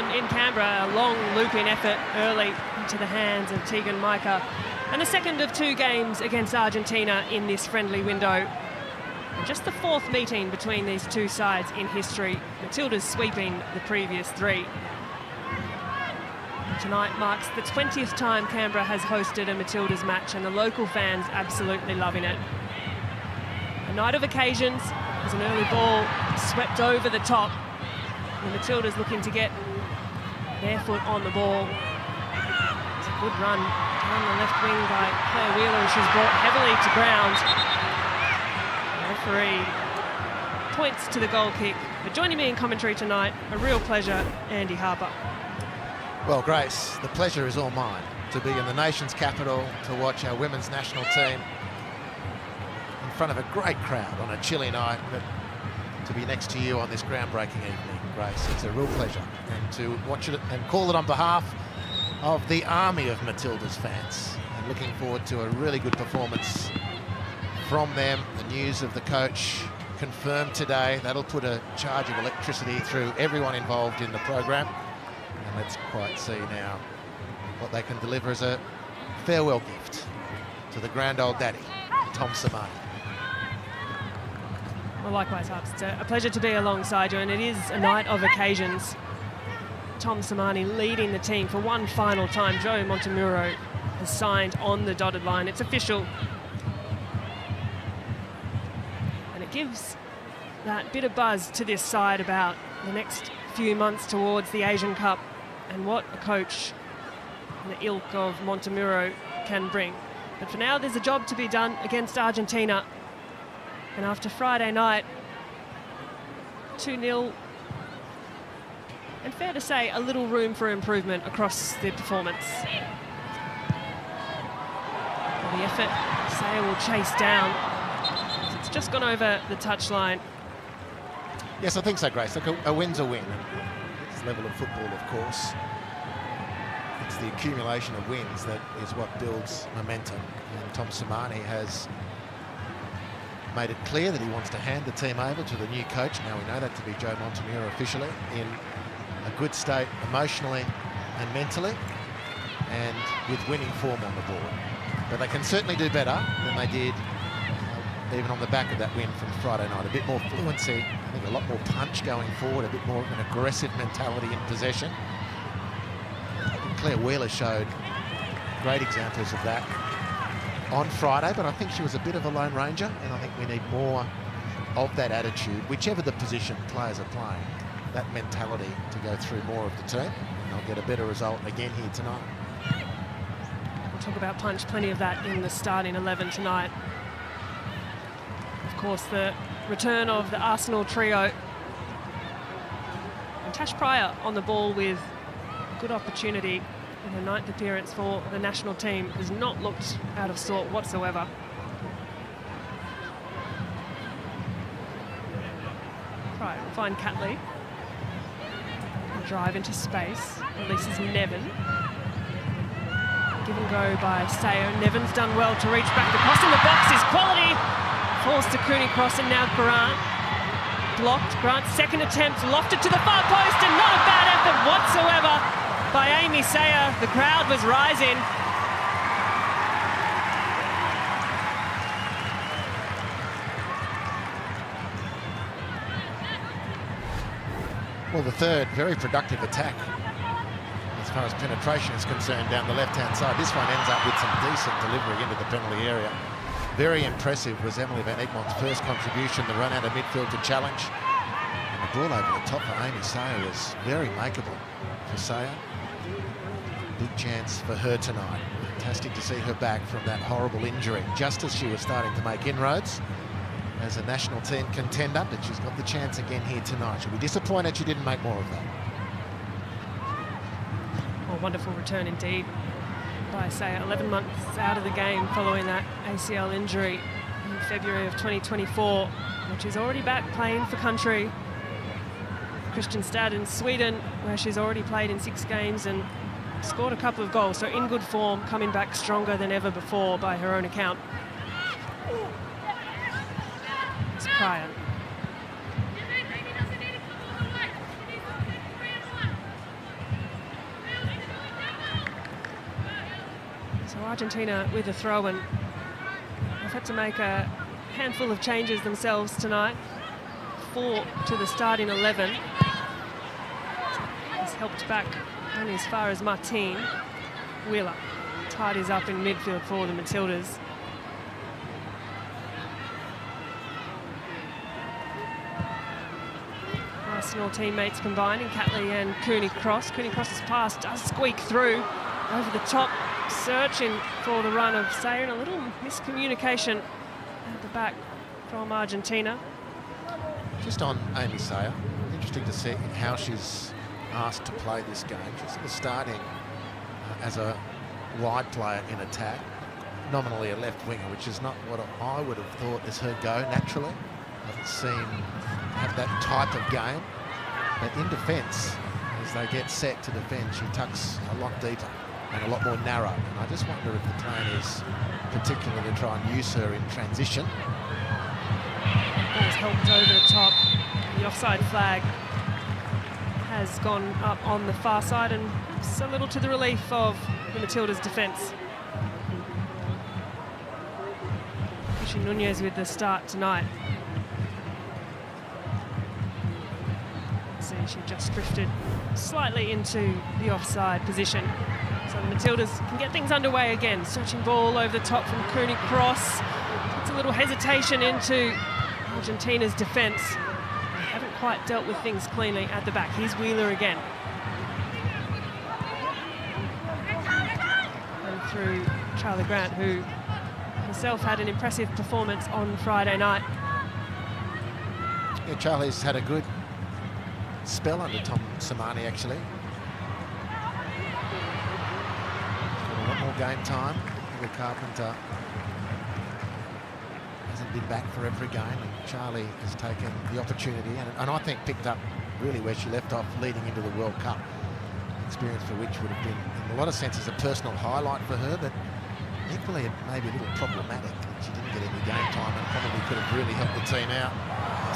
occasion in Canberra, a long looping effort early into the hands of Tegan Micah. And the second of 2 games against Argentina in this friendly window. And just the 4th meeting between these 2 sides in history. Matildas sweeping the previous 3. Tonight marks the 20th time Canberra has hosted a Matildas match, and the local fans absolutely loving it. A night of occasions. There's an early ball swept over the top. The Matildas looking to get their foot on the ball. It's a good run down the left wing by Claire Wheeler, and she's brought heavily to ground. The referee points to the goal kick. But joining me in commentary tonight, a real pleasure, Andy Harper. Well, Grace, the pleasure is all mine to be in the nation's capital, to watch our women's national team in front of a great crowd on a chilly night, but to be next to you on this groundbreaking evening, Grace. It's a real pleasure, and to watch it and call it on behalf of the army of Matildas fans. And looking forward to a really good performance from them. The news of the coach confirmed today. That'll put a charge of electricity through everyone involved in the program. And let's quite see now what they can deliver as a farewell gift to the grand old daddy, Tom Samani. Well, likewise, Harps. It's a pleasure to be alongside you, and it is a night of occasions. Tom Samani leading the team for one final time. Joe Montemuro has signed on the dotted line. It's official. And it gives that bit of buzz to this side about the next few months towards the Asian Cup and what a coach in the ilk of Montemuro can bring. But for now, there's a job to be done against Argentina. And after Friday night, 2-0, and fair to say, a little room for improvement across the performance. Well, the effort, Saya will chase down. It's just gone over the touchline. Yes, I think so, Grace. Look, a win's a win. This level of football, of course, it's the accumulation of wins that is what builds momentum. And Tom Samani has made it clear that he wants to hand the team over to the new coach. Now we know that to be Joe Montemuro officially, in a good state emotionally and mentally, and with winning form on the board. But they can certainly do better than they did even on the back of that win from Friday night. A bit more fluency, I think a lot more punch going forward, a bit more of an aggressive mentality in possession. And Claire Wheeler showed great examples of that on Friday, but I think she was a bit of a lone ranger, and I think we need more of that attitude, whichever the position players are playing, that mentality to go through more of the team, and they'll get a better result again here tonight. We'll talk about punch, plenty of that in the starting 11 tonight. Of course, the return of the Arsenal trio. And Tash Pryor on the ball with good opportunity. In her 9th appearance for the national team, has not looked out of sort whatsoever. Pryor will find Catley. Drive into space, releases Nevin. Give and go by Sayo. Nevin's done well to reach back. The cross in the box is quality. Falls to Cooney Cross, and now Grant. Blocked. Grant's second attempt, lofted to the far post, and not a bad effort whatsoever by Amy Sayer. The crowd was rising. Well, the third very productive attack as far as penetration is concerned down the left-hand side. This one ends up with some decent delivery into the penalty area. Very impressive was Emily Van Egmont's first contribution, the run out of midfield to challenge. And the ball over the top for Amy Sayer was very makeable for Sayer. Big chance for her tonight. Fantastic to see her back from that horrible injury, just as she was starting to make inroads as a national team contender, but she's got the chance again here tonight. She'll be disappointed she didn't make more of that. Oh, wonderful return indeed by Sayer. 11 months out of the game following that ACL injury in February of 2024, but she's already back playing for country. Kristianstad in Sweden, where she's already played in 6 games and scored a couple of goals, so in good form, coming back stronger than ever before by her own account. It's Pryor. So Argentina with a throw, and they've had to make a handful of changes themselves tonight. 4 to the starting 11. He's helped back only as far as Martin. Wheeler tidies up in midfield for the Matildas. Arsenal teammates combining, Catley and Cooney Cross. Cooney Cross's pass does squeak through over the top, searching for the run of Sayer, and a little miscommunication at the back from Argentina. Just on Amy Sayer, interesting to see how she's asked to play this game. She's starting as a wide player in attack, nominally a left winger, which is not what I would have thought is her go naturally. Doesn't seem to have that type of game. But in defence, as they get set to defend, she tucks a lot deeper and a lot more narrow. And I just wonder if the plan is particularly to try and use her in transition. Ball's helped over the top. The offside flag has gone up on the far side, and it's a little to the relief of the Matildas' defence. Pushing Nunez with the start tonight. See, she just drifted slightly into the offside position. So the Matildas can get things underway again. Searching ball over the top from Cooney Cross. It's a little hesitation into Argentina's defence. They haven't quite dealt with things cleanly at the back. Here's Wheeler again. And through Charlie Grant, who herself had an impressive performance on Friday night. Yeah, Charlie's had a good spell under Tom Samani, actually. Got a lot more game time. Will Carpenter hasn't been back for every game, and Charlie has taken the opportunity and I think picked up really where she left off leading into the World Cup. Experience for which would have been, in a lot of senses, a personal highlight for her, but equally maybe a little problematic that she didn't get any game time and probably could have really helped the team out.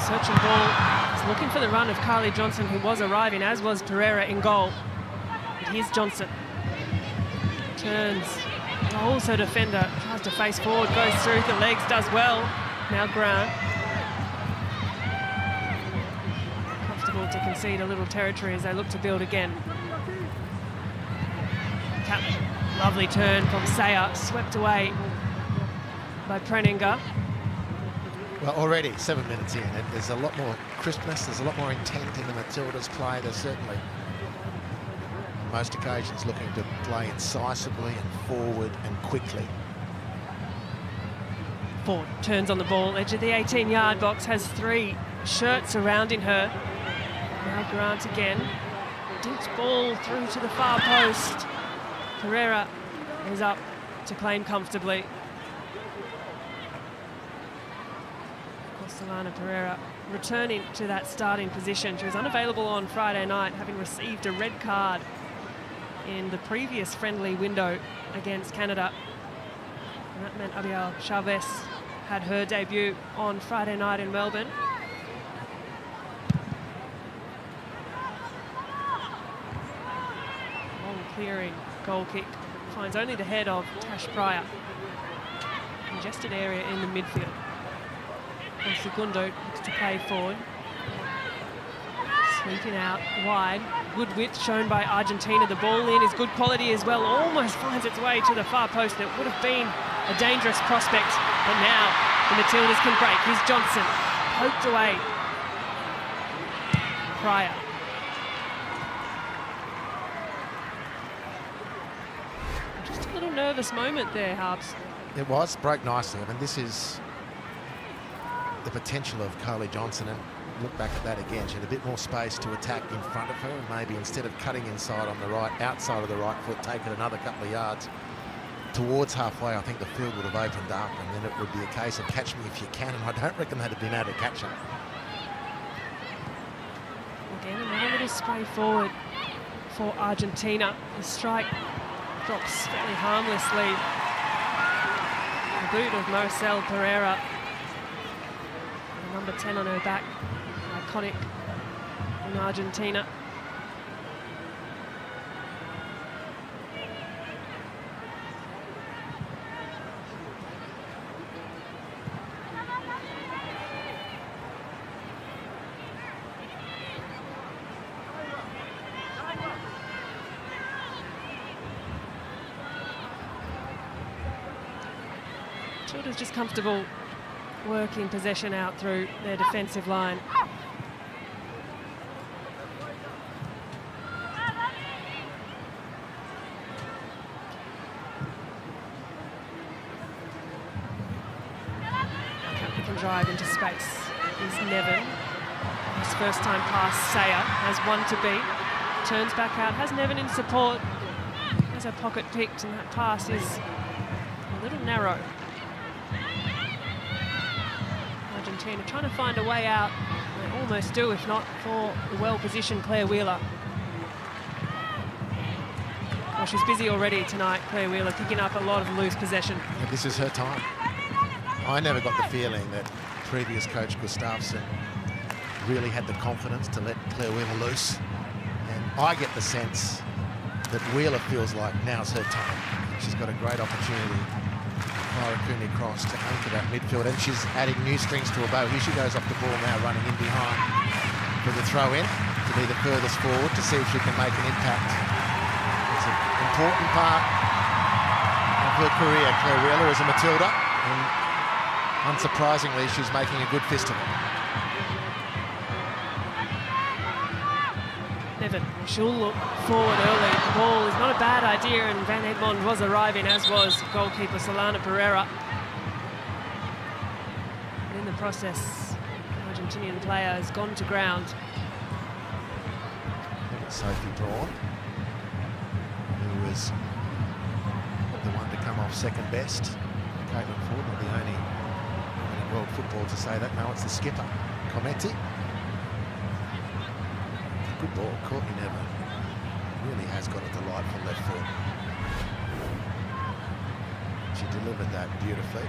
Searching ball, he's looking for the run of Carly Johnson, who was arriving, as was Pereira in goal. But here's Johnson. Turns, holds her defender, tries to face forward, goes through the legs, does well. Now Grant. Comfortable to concede a little territory as they look to build again. Catley, lovely turn from Sayer, swept away by Preninger. Well, already 7 minutes in, and there's a lot more crispness, there's a lot more intent in the Matildas' play. They're certainly, on most occasions, looking to play incisively and forward and quickly. Ford turns on the ball, edge of the 18-yard box, has 3 shirts surrounding her. Now Grant again. Dinks ball through to the far post. Pereira is up to claim comfortably. Solana Pereira returning to that starting position. She was unavailable on Friday night, having received a red card in the previous friendly window against Canada. And that meant Abigail Chavez had her debut on Friday night in Melbourne. Long clearing goal kick finds only the head of Tash Pryor. Congested area in the midfield. And Segundo looks to play forward. Sweeping out wide. Good width shown by Argentina. The ball in is good quality as well. Almost finds its way to the far post. It would have been a dangerous prospect. But now the Matildas can break. Here's Johnson. Poked away. Pryor. Just a little nervous moment there, Harps. It was, broke nicely. I mean, this is the potential of Carly Johnson, and look back at that again. She had a bit more space to attack in front of her, and maybe instead of cutting inside on the right, outside of the right foot, take it another couple of yards towards halfway. I think the field would have opened up, and then it would be a case of catch me if you can, and I don't reckon they'd have been able to catch her. Again, another little spray forward for Argentina. The strike drops fairly harmlessly. The boot of Marcel Pereira. Number 10 on her back, iconic in Argentina. Matildas just comfortable working possession out through their defensive line. Can drive into space is Nevin. His first time pass, Sayer has one to beat. Turns back out, has Nevin in support. Has a pocket picked, and that pass is a little narrow. Argentina trying to find a way out. They almost do, if not for the well-positioned Claire Wheeler. Well, she's busy already tonight, Claire Wheeler, picking up a lot of loose possession. Yeah, this is her time. I never got the feeling that previous coach Gustafsson really had the confidence to let Claire Wheeler loose. And I get the sense that Wheeler feels like now's her time. She's got a great opportunity via a Cooney cross to aim for that midfield, and she's adding new strings to her bow. Here she goes off the ball now, running in behind for the throw in to be the furthest forward to see if she can make an impact. It's an important part of her career, Claire Wheeler, as a Matilda. And unsurprisingly, she's making a good fist of it. Nevin, she'll look forward early. The ball is not a bad idea, and Van Egmond was arriving, as was goalkeeper Solana Pereira. And in the process, the Argentinian player has gone to ground. I think it's Sophie Braun, who was the one to come off second best. Caitlin Ford, not the only in world football to say that. No, it's the skipper, Cometti. Good ball, Courtney Nevin really has got a delightful left foot. She delivered that beautifully.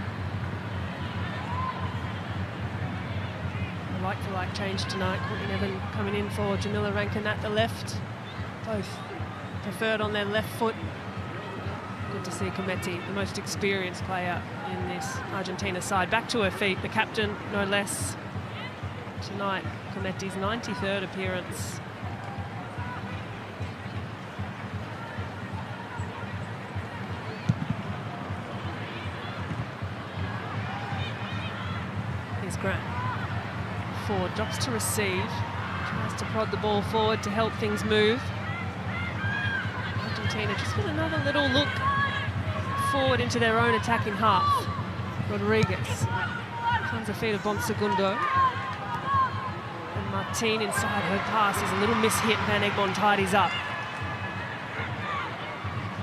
A like-for-like change tonight. Courtney Nevin coming in for Jamila Rankin at the left. Both preferred on their left foot. Good to see Cometti, the most experienced player in this Argentina side, back to her feet. The captain, no less. Tonight, Cometti's 93rd appearance. Here's Grant. Ford drops to receive. Tries to prod the ball forward to help things move. Argentina just with another little look forward into their own attacking half. Rodriguez finds the feet of Bonsegundo. And Martin inside her pass is a little mishit. Van Egmond tidies up.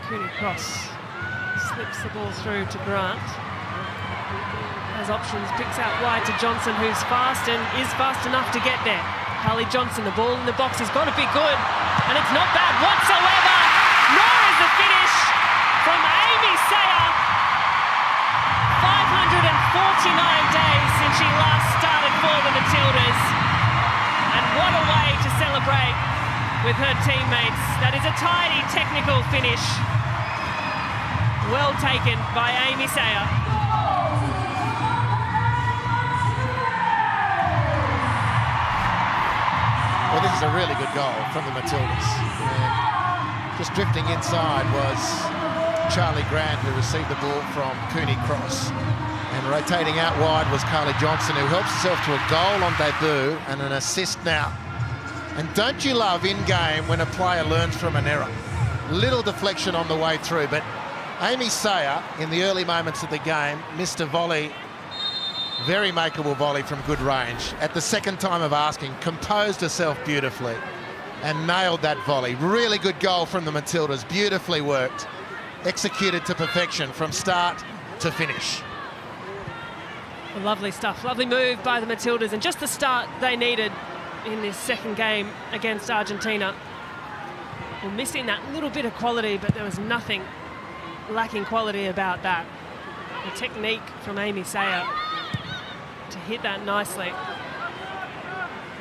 Cooney cross. Slips the ball through to Grant. Has options, picks out wide to Johnson, who's fast and is fast enough to get there. Harley Johnson, the ball in the box has got to be good. And it's not bad whatsoever. Nor is the finish from Amy Sayer. 549 days since she last started for the Matildas. And what a way to celebrate with her teammates. That is a tidy technical finish. Well taken by Amy Sayer. Well, this is a really good goal from the Matildas. And just drifting inside was Charlie Grant, who received the ball from Cooney cross. And rotating out wide was Carly Johnson, who helps herself to a goal on debut and an assist now. And don't you love in-game when a player learns from an error? Little deflection on the way through, but Amy Sayer, in the early moments of the game, missed a volley. Very makeable volley from good range. At the second time of asking, composed herself beautifully and nailed that volley. Really good goal from the Matildas, beautifully worked. Executed to perfection from start to finish. Lovely stuff, lovely move by the Matildas, and just the start they needed in this second game against Argentina. Well, missing that little bit of quality, but there was nothing lacking quality about that. The technique from Amy Sayer to hit that nicely.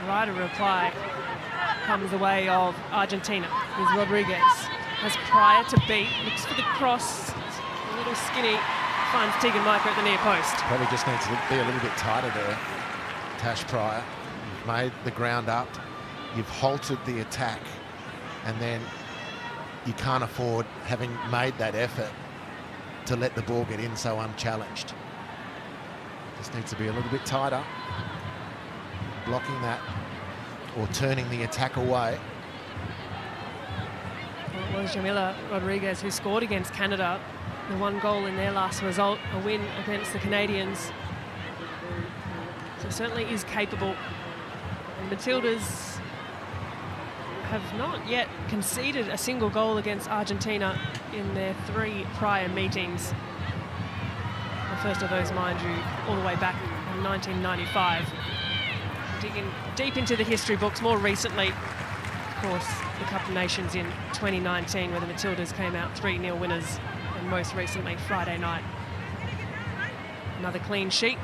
Right of reply comes the way of Argentina. Here's Rodriguez. Has Pryor to beat, looks for the cross. A little skinny, finds Tegan Micah at the near post. Probably just needs to be a little bit tighter there, Tash Pryor. You've made the ground up, you've halted the attack, and then you can't afford, having made that effort, to let the ball get in so unchallenged. Just needs to be a little bit tighter, blocking that or turning the attack away. Well, it was Jamila Rodriguez who scored against Canada. The one goal in their last result, a win against the Canadians. So certainly is capable. And Matildas have not yet conceded a single goal against Argentina in their 3 prior meetings. The first of those, mind you, all the way back in 1995. Digging deep into the history books more recently, of course, the Cup of Nations in 2019, where the Matildas came out 3-0 winners, and most recently Friday night. Another clean sheet.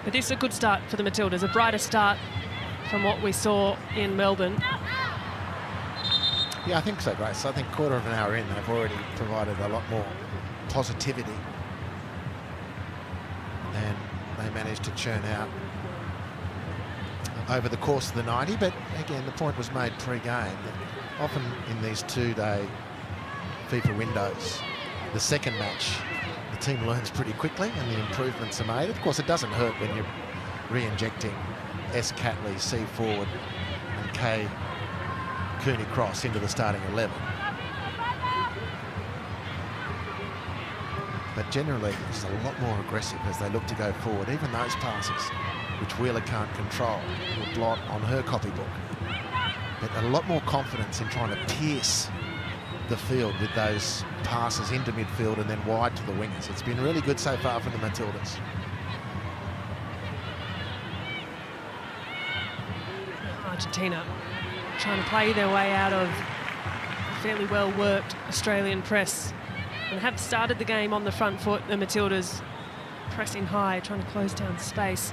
But this is a good start for the Matildas, a brighter start from what we saw in Melbourne. Yeah, I think so, Grace. I think quarter of an hour in, they've already provided a lot more positivity. And they managed to churn out over the course of the 90. But again, the point was made pre-game that often in these 2-day FIFA windows, the second match, the team learns pretty quickly and the improvements are made. Of course, it doesn't hurt when you're re-injecting S. Catley, C. Forward and K. Cooney Cross into the starting 11. But generally, it's a lot more aggressive as they look to go forward. Even those passes, which Wheeler can't control, will blot on her copybook. But a lot more confidence in trying to pierce the field with those passes into midfield and then wide to the wingers. It's been really good so far for the Matildas. Argentina trying to play their way out of a fairly well-worked Australian press, and have started the game on the front foot. The Matildas pressing high, trying to close down space.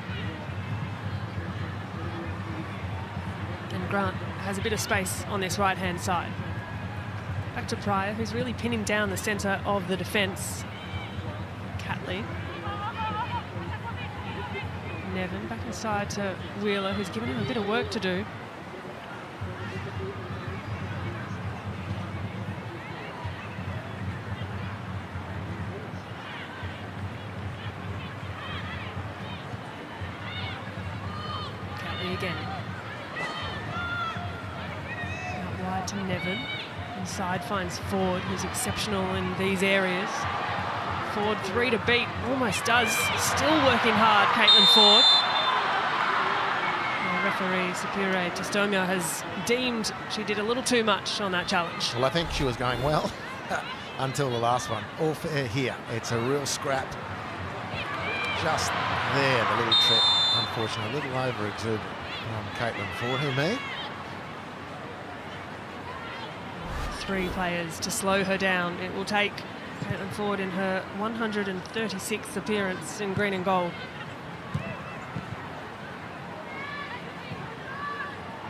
And Grant has a bit of space on this right-hand side. Back to Pryor, who's really pinning down the centre of the defence. Catley. Nevin back inside to Wheeler, who's given him a bit of work to do. Again. Out wide to Nevin. Inside finds Ford, who's exceptional in these areas. Ford 3 to beat, almost does. Still working hard, Caitlin Ford. The referee, Sapire Testomia, has deemed she did a little too much on that challenge. Well, I think she was going well until the last one. All fair here. It's a real scrap. Just there, the little trip. Unfortunately, a little over-exuberant on Caitlin Ford. Who, me? 3 players to slow her down. It will take Caitlin Ford in her 136th appearance in green and gold.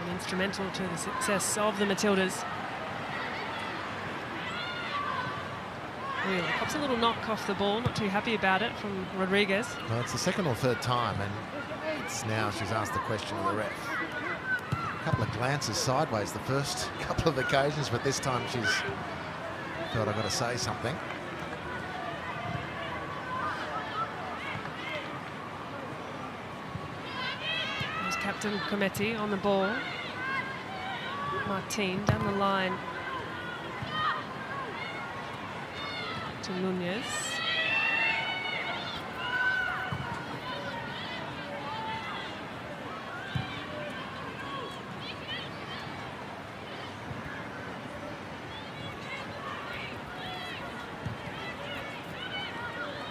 And instrumental to the success of the Matildas. Wheeler pops a little knock off the ball, not too happy about it from Rodriguez. Well, it's the second or third time, and it's now she's asked the question of the ref. A couple of glances sideways the first couple of occasions, but this time she's felt I've got to say something. There's Captain Cometti on the ball. Martin down the line to Nunez.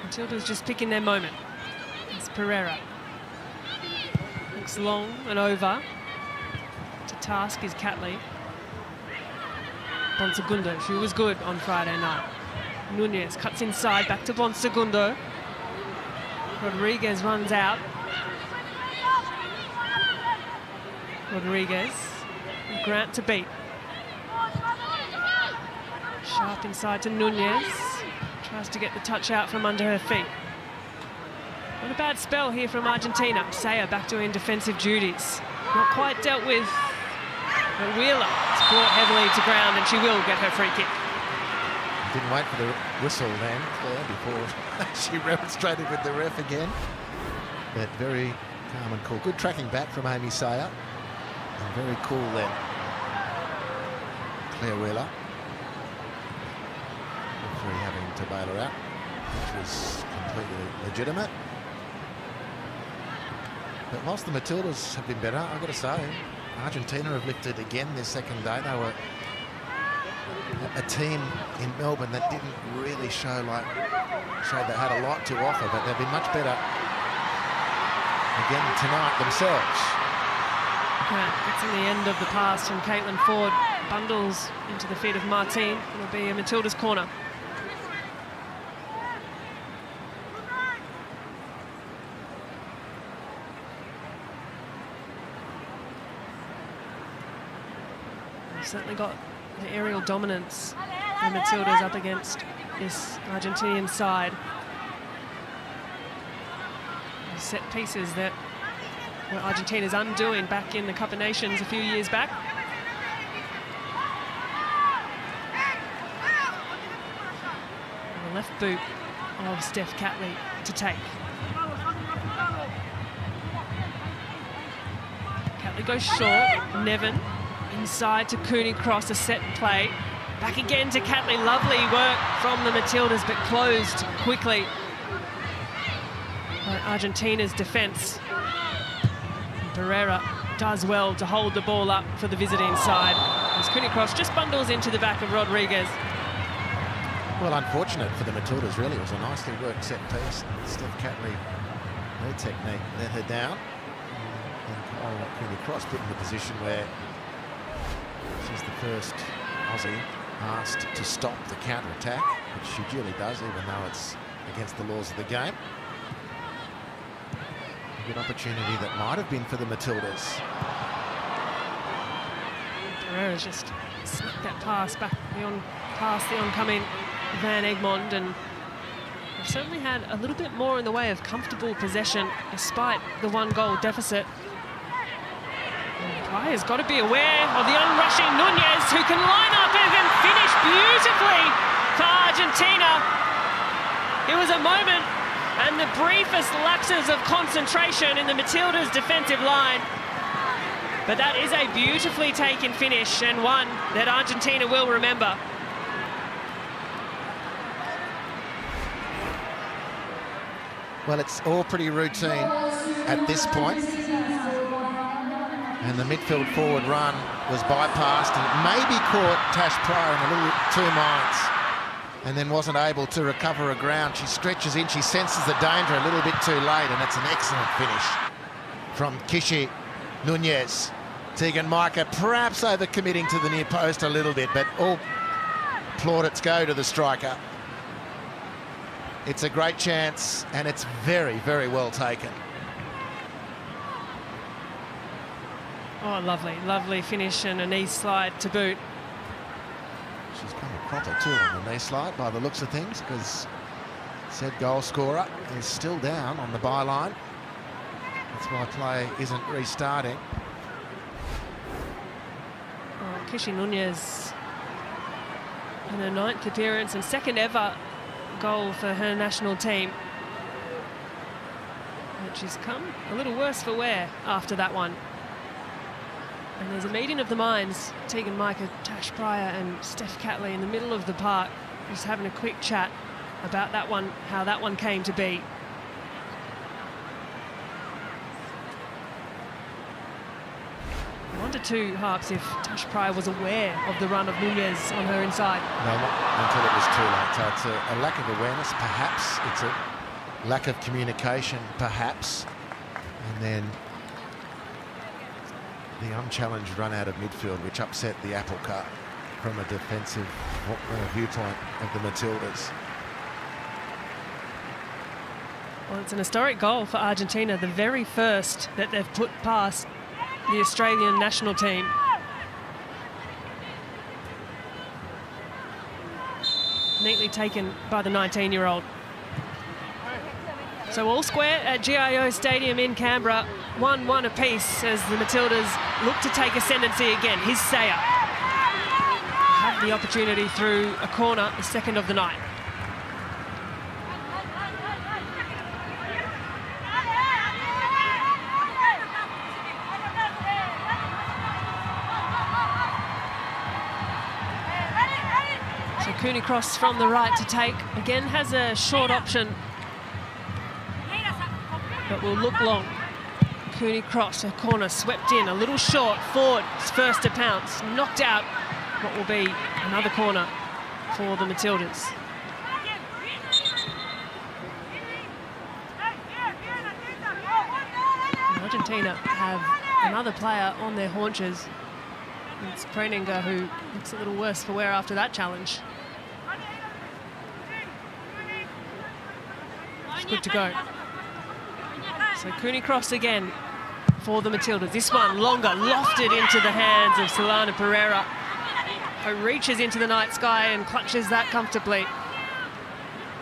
Matilda's just picking their moment. It's Pereira. Looks long and over. To task is Catley. Bonsegundo, she was good on Friday night. Nunez cuts inside, back to Bonsegundo. Rodriguez runs out. Rodriguez. Grant to beat. Sharp inside to Nunez. Tries to get the touch out from under her feet. Not a bad spell here from Argentina. Saya back doing defensive duties. Not quite dealt with But Wheeler is brought heavily to ground, and she will get her free kick. Didn't wait for the whistle then, Claire, before she remonstrated with the ref again. But very calm and cool. Good tracking back from Amy Sayer. And very cool then. Claire Wheeler. Referee having to bail her out, which was completely legitimate. But whilst the Matildas have been better, I've got to say, Argentina have lifted again this second day. They were a team in Melbourne that didn't really showed they had a lot to offer, but they've been much better again tonight themselves. It's in the end of the pass from Caitlin Ford. Bundles into the feet of Martine. It'll be a Matilda's corner. They've certainly got the aerial dominance, the Matildas up against this Argentinian side. The set pieces that were Argentina's undoing back in the Cup of Nations a few years back. And the left boot of Steph Catley to take. Catley goes short, Nevin inside to Cooney Cross, a set play. Back again to Catley, lovely work from the Matildas, but closed quickly by Argentina's defence. Pereira does well to hold the ball up for the visiting side. As Cooney Cross just bundles into the back of Rodriguez. Well, unfortunate for the Matildas, really. It was a nicely worked set piece. Steph Catley, her technique let her down. And Cooney Cross put in the position where she's the first Aussie asked to stop the counter-attack, which she duly does, even though it's against the laws of the game. A good opportunity that might have been for the Matildas. Pereira just slipped that pass back past the oncoming Van Egmond, and they've certainly had a little bit more in the way of comfortable possession despite the 1-goal deficit. Players got to be aware of the unrushing Nunez, who can line up and can finish beautifully for Argentina. It was a moment and the briefest lapses of concentration in the Matildas' defensive line. But that is a beautifully taken finish, and one that Argentina will remember. Well, it's all pretty routine at this point. And the midfield forward run was bypassed and maybe caught Tash Pryor in a little two minds and then wasn't able to recover her ground. She stretches in, she senses the danger a little bit too late, and it's an excellent finish from Kishi Nunez. Tegan Micah perhaps overcommitting to the near post a little bit, but all plaudits go to the striker. It's a great chance, and it's very, very well taken. Oh, lovely, lovely finish and a knee slide to boot. She's come a cropper too on the knee slide by the looks of things, because said goal scorer is still down on the byline. That's why play isn't restarting. Oh, Kishi Nunez in her 9th appearance and 2nd ever goal for her national team. But she's come a little worse for wear after that one. And there's a meeting of the minds. Tegan Micah, Tash Pryor and Steph Catley in the middle of the park, just having a quick chat about that one, how that one came to be. I wonder too, Harps, if Tash Pryor was aware of the run of Nunez on her inside. No, not until it was too late. So it's a lack of awareness, perhaps. It's a lack of communication, perhaps. And then the unchallenged run out of midfield, which upset the apple cart from a defensive viewpoint of the Matildas. Well, it's an historic goal for Argentina, the very first that they've put past the Australian national team. Neatly taken by the 19-year-old. So all square at GIO Stadium in Canberra, 1-1 apiece as the Matildas look to take ascendancy again. Here's Sayer. Have the opportunity through a corner, the second of the night. So Cooney Cross from the right to take. Again, has a short option, but will look long. Cooney Cross, a corner swept in, a little short. Ford's first to pounce, knocked out what will be another corner for the Matildas. And Argentina have another player on their haunches. It's Preninger, who looks a little worse for wear after that challenge. It's good to go. So Cooney Cross again for the Matildas. This one longer, lofted into the hands of Solana Pereira, who reaches into the night sky and clutches that comfortably.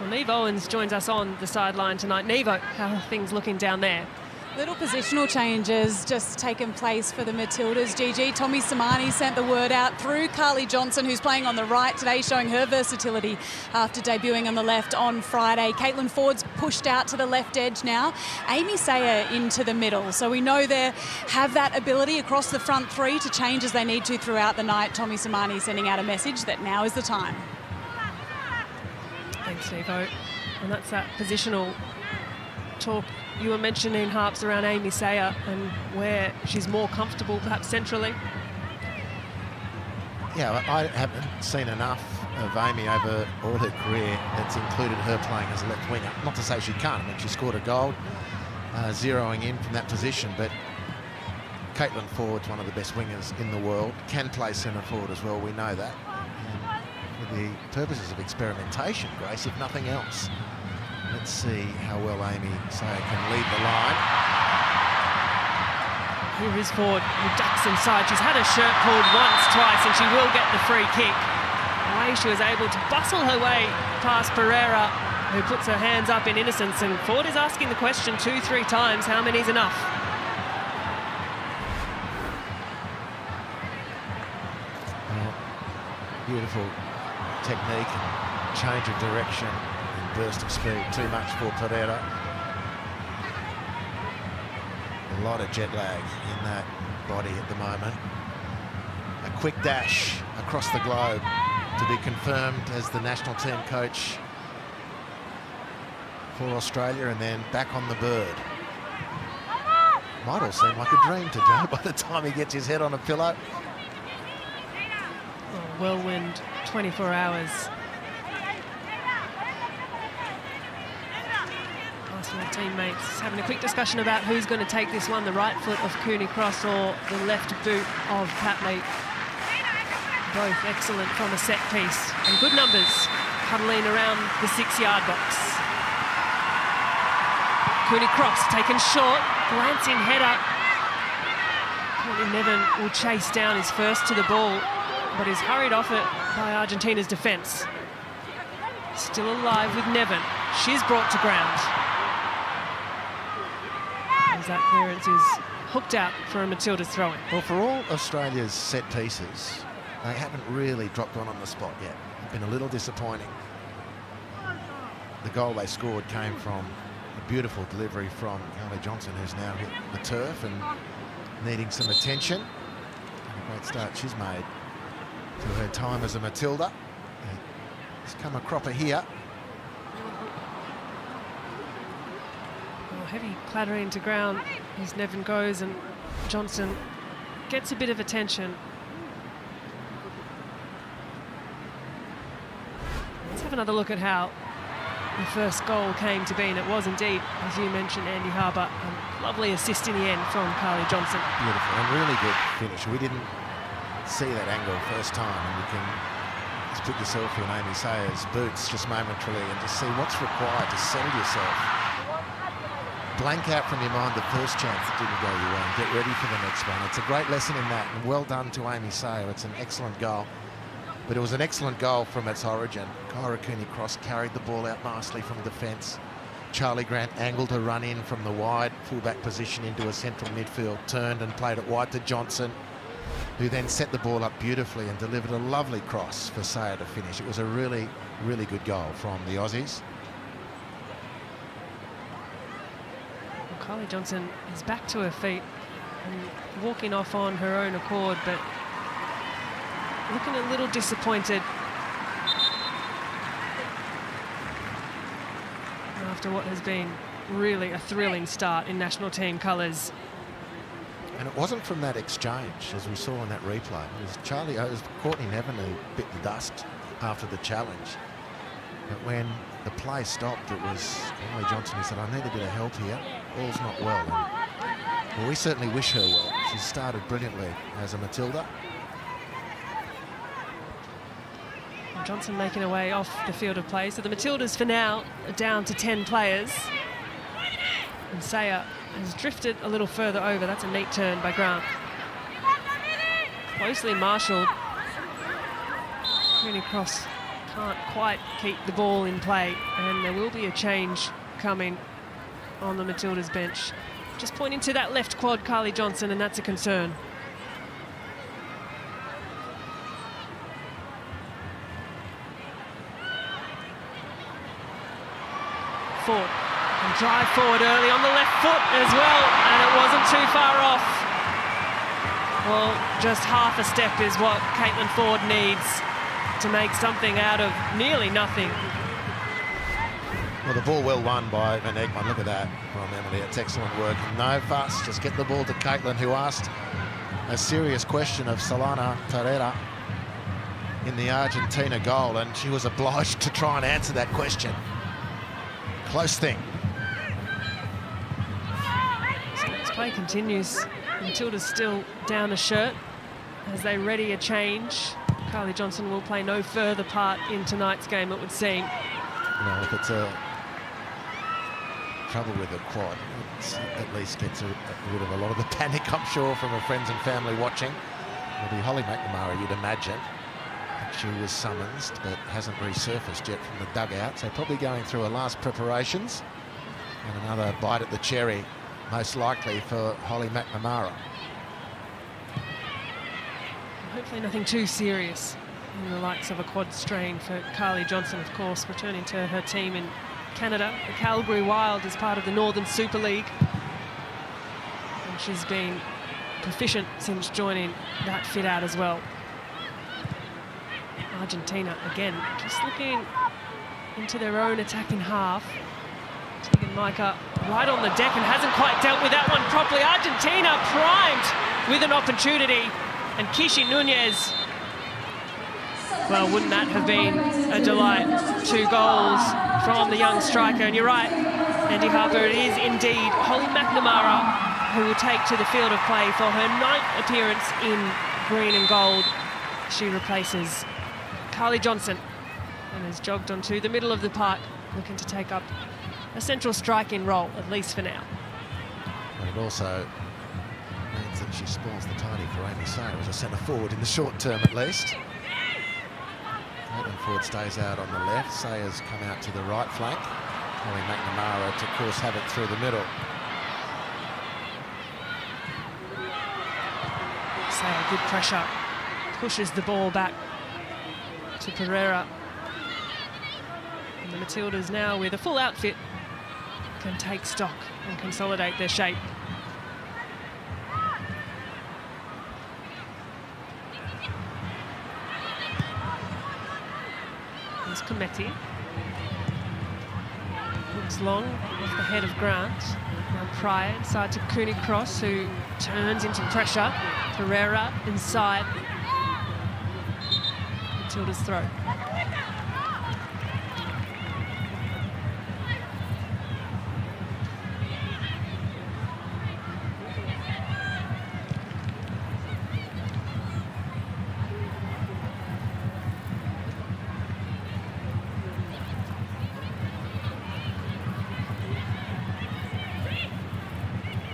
Well, Neve Owens joins us on the sideline tonight. Nevo, how are things looking down there? Little positional changes just taken place for the Matildas. GG, Tommy Samani sent the word out through Carly Johnson, who's playing on the right today, showing her versatility after debuting on the left on Friday. Caitlin Ford's pushed out to the left edge now. Amy Sayer into the middle. So we know they have that ability across the front three to change as they need to throughout the night. Tommy Samani sending out a message that now is the time. Thanks, Nevo. And that's that positional talk you were mentioning, Harps, around Amy Sayer and where she's more comfortable, perhaps centrally. Yeah, I haven't seen enough of Amy over all her career that's included her playing as a left winger. Not to say she can't. I mean, she scored a goal zeroing in from that position, but Caitlin Ford's one of the best wingers in the world, can play centre forward as well, we know that. And for the purposes of experimentation, Grace, if nothing else, let's see how well Amy Sayer can lead the line. Here is Ford, who ducks inside. She's had her shirt pulled once, twice, and she will get the free kick. The way she was able to bustle her way past Pereira, who puts her hands up in innocence, and Ford is asking the question 2-3 times, how many's enough? Well, beautiful technique, change of direction, burst of speed, too much for Pereira. A lot of jet lag in that body at the moment. A quick dash across the globe to be confirmed as the national team coach for Australia, and then back on the bird. Might all seem like a dream to Joe by the time he gets his head on a pillow. Oh, whirlwind 24 hours. My teammates having a quick discussion about who's going to take this one, the right foot of Cooney Cross or the left boot of Patley. Both excellent from a set piece, and good numbers huddling around the 6-yard box. Cooney Cross taken short, glancing header. Courtney Nevin will chase down his first to the ball, but is hurried off it by Argentina's defence. Still alive with Nevin. She's brought to ground. That clearance is hooked out for a Matildas throw-in. Well, for all Australia's set pieces, they haven't really dropped on the spot yet. It's been a little disappointing. The goal they scored came from a beautiful delivery from Carly Johnson, who's now hit the turf and needing some attention. And a great start she's made to her time as a Matilda. It's come a cropper here. Heavy clattering to ground as Nevin goes, and Johnson gets a bit of attention. Let's have another look at how the first goal came to be, and it was indeed, as you mentioned, Andy Harbour, a lovely assist in the end from Carly Johnson. Beautiful and really good finish. We didn't see that angle first time, and you can just put yourself in Amy Sayer's boots just momentarily and just see what's required to settle yourself. Blank out from your mind the first chance that didn't go your way and get ready for the next one. It's a great lesson in that, and well done to Amy Sayer. It's an excellent goal, but it was an excellent goal from its origin. Kyra Cooney Cross carried the ball out nicely from defence, Charlie Grant angled to run in from the wide fullback position into a central midfield, turned and played it wide to Johnson, who then set the ball up beautifully and delivered a lovely cross for Sayer to finish. It was a really, really good goal from the Aussies. Well, Kylie Johnson is back to her feet and walking off on her own accord, but looking a little disappointed after what has been really a thrilling start in national team colours. And it wasn't from that exchange, as we saw in that replay. It was Courtney Nevin who bit the dust after the challenge. But when the play stopped, it was Kylie Johnson who said, "I need a bit of help here. All's not well." And, well, we certainly wish her well. She started brilliantly as a Matilda. Johnson making her way off the field of play. So the Matildas for now are down to 10 players. And Sayer has drifted a little further over. That's a neat turn by Grant. Closely marshalled. Rooney Cross can't quite keep the ball in play, and there will be a change coming on the Matildas bench. Just pointing to that left quad, Kylie Johnson, and that's a concern. Ford and drive forward early on the left foot as well, and it wasn't too far off. Well, just half a step is what Caitlin Ford needs to make something out of nearly nothing. Well, the ball well won by Van Egmond. Look at that from Emily. It's excellent work. No fuss, just get the ball to Caitlin, who asked a serious question of Solana Torreira in the Argentina goal, and she was obliged to try and answer that question. Close thing. So this play continues. Matilda's still down a shirt as they ready a change. Kylie Johnson will play no further part in tonight's game, it would seem. You know, if it's a trouble with a quad, it at least gets rid of a lot of the panic, I'm sure, from her friends and family watching. It'll be Holly McNamara, you'd imagine. She was summoned, but hasn't resurfaced yet from the dugout, so probably going through her last preparations. And another bite at the cherry, most likely for Holly McNamara. Hopefully nothing too serious in the likes of a quad strain for Kylie Johnson, of course, returning to her team in Canada. The Calgary Wild is part of the Northern Super League, and she's been proficient since joining that fit out as well. Argentina again just looking into their own attacking half. Tegan Micah right on the deck and hasn't quite dealt with that one properly. Argentina primed with an opportunity, and Kishi Nunez, well, wouldn't that have been a delight? 2 goals from the young striker. And you're right, Andy Harper, it is indeed Holly McNamara who will take to the field of play for her 9th appearance in green and gold. She replaces Kylie Johnson and has jogged onto the middle of the park, looking to take up a central striking role, at least for now. And it also means that she spoils the tidy for Amy Sayer as a centre forward in the short term, at least. Caitlin Ford stays out on the left. Sayer's come out to the right flank. Holly McNamara to course havoc through the middle. Sayer, good pressure, pushes the ball back to Pereira. And the Matildas now, with a full outfit, can take stock and consolidate their shape. There's Cometti. Looks long off the head of Grant. Now Pryor inside to Cooney Cross, who turns into pressure. Pereira inside. Matilda's throw.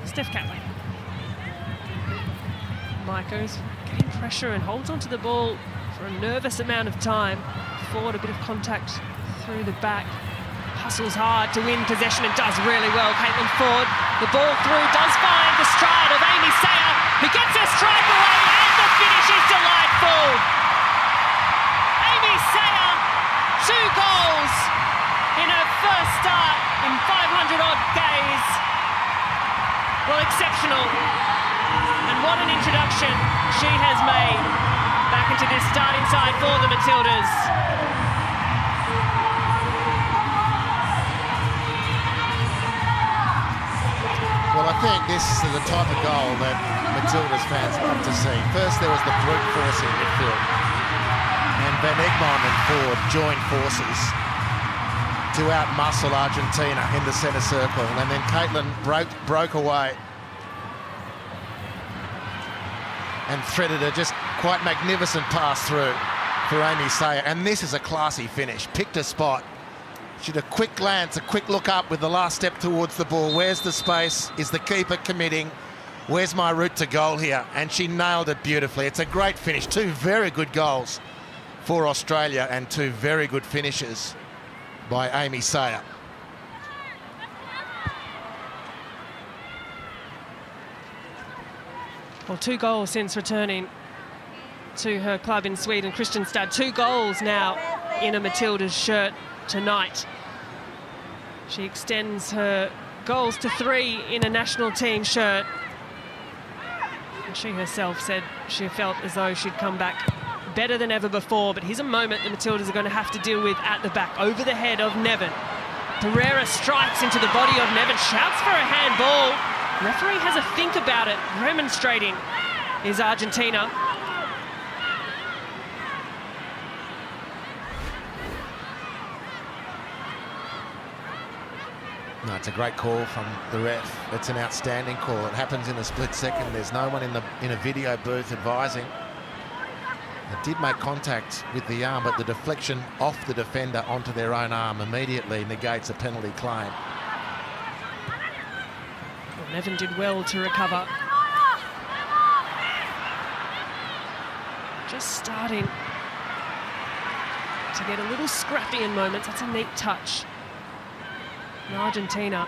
Steph Catley. Micah's getting pressure and holds onto the ball for a nervous amount of time. Forward, a bit of contact through the back. hustles hard to win possession and does really well. Caitlin Ford, the ball through, does find the stride of Amy Sayer, who gets her strike away, and the finish is delightful. Amy Sayer, 2 goals in her first start in 500-odd days. Well, exceptional. And what an introduction she has made back into this starting side for the Matildas. Well, I think this is the type of goal that Matildas fans love to see. First, there was the brute force in midfield, and Van Egmond and Ford joined forces to out-muscle Argentina in the centre circle, and then Caitlin broke away and threaded a just quite magnificent pass through for Amy Sayer. And this is a classy finish. Picked a spot. She had a quick glance, a quick look up with the last step towards the ball. Where's the space? Is the keeper committing? Where's my route to goal here? And she nailed it beautifully. It's a great finish. 2 very good goals for Australia and 2 very good finishes by Amy Sayer. Well, 2 goals since returning to her club in Sweden, Kristianstad. 2 goals now in a Matildas shirt tonight. She extends her goals to 3 in a national team shirt. And she herself said she felt as though she'd come back better than ever before. But here's a moment the Matildas are going to have to deal with at the back, over the head of Nevin. Pereira strikes into the body of Nevin, shouts for a handball. Referee has a think about it, remonstrating is Argentina. No, it's a great call from the ref. It's an outstanding call. It happens in a split second. There's no one in a video booth advising. It did make contact with the arm, but the deflection off the defender onto their own arm immediately negates a penalty claim. Well, Nevin did well to recover. Just starting to get a little scrappy in moments. That's a neat touch. And Argentina,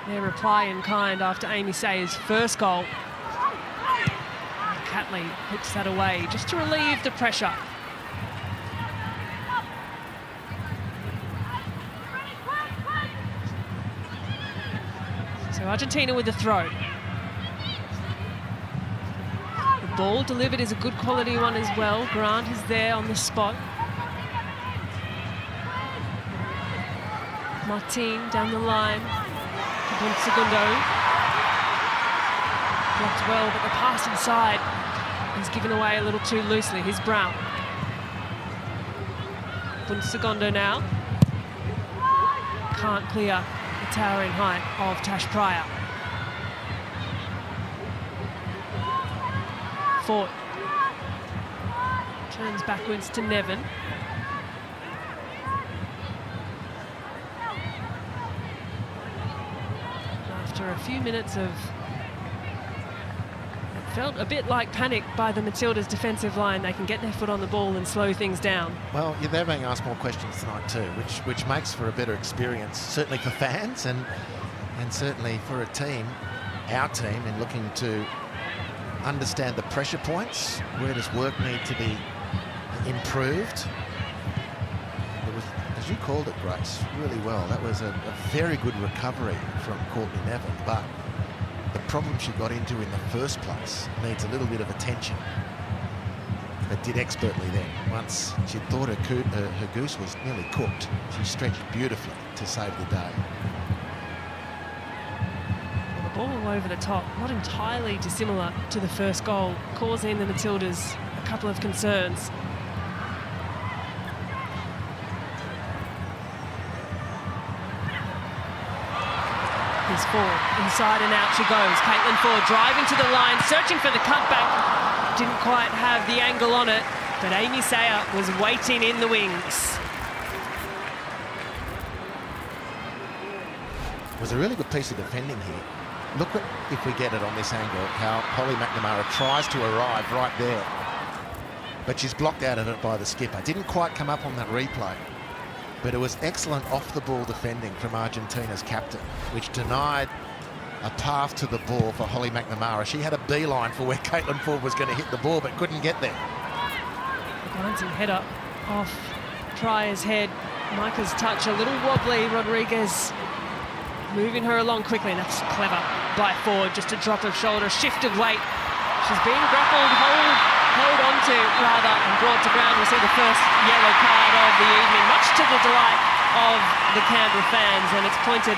their reply in kind after Amy Sayer's first goal. Catley hooks that away just to relieve the pressure. So Argentina with the throw. The ball delivered is a good quality one as well. Grant is there on the spot. Martin down the line. Segundo. Blocked well, but the pass inside is given away a little too loosely. Here's Brown. Segundo now. Can't clear the towering height of Tash Pryor. Ford. Turns backwards to Nevin. After a few minutes of... It felt a bit like panic by the Matildas' defensive line. They can get their foot on the ball and slow things down. Well, yeah, they're being asked more questions tonight too, which makes for a better experience, certainly for fans and certainly for a team, our team, in looking to understand the pressure points. Where does work need to be improved? It was, as you called it, Grace, really well. That was a very good recovery from Courtney Nevin, but the problem she got into in the first place needs a little bit of attention. But did expertly then. Once she thought her goose was nearly cooked, she stretched beautifully to save the day. Well, the ball over the top, not entirely dissimilar to the first goal, causing the Matildas a couple of concerns. Here's Ford, inside and out she goes. Caitlin Ford driving to the line, searching for the cutback. Didn't quite have the angle on it, but Amy Sayer was waiting in the wings. It was a really good piece of defending here. Look at, if we get it on this angle, how Holly McNamara tries to arrive right there. But she's blocked out of it by the skipper. Didn't quite come up on that replay. but it was excellent off-the-ball defending from Argentina's captain, which denied a path to the ball for Holly McNamara. She had a beeline for where Caitlin Ford was going to hit the ball, but couldn't get there. Glancing header off Tryer's head. Micah's touch a little wobbly. Rodriguez moving her along quickly, and that's clever by Ford. Just a drop of shoulder, shift of weight. She's being grappled, held onto rather, and brought to ground. We'll see the first yellow card of the evening, much to the delight of the Canberra fans, and it's pointed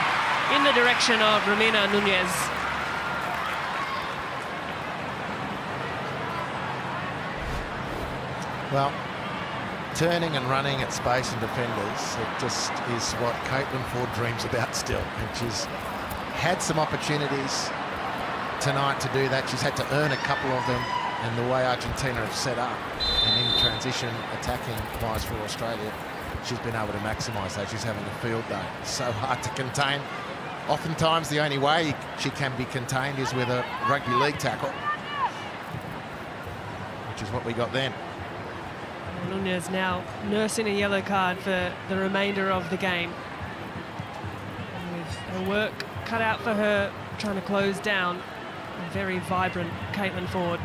in the direction of Romina Nunez. Well, turning and running at space and defenders, it just is what Caitlin Ford dreams about still. And she's had some opportunities tonight to do that. She's had to earn a couple of them, and the way Argentina have set up and in transition attacking wise for Australia, she's been able to maximise that. She's having a field day. So hard to contain. Oftentimes the only way she can be contained is with a rugby league tackle, which is what we got then. Nunez now nursing a yellow card for the remainder of the game. And with her work cut out for her, trying to close down a very vibrant Caitlin Ford.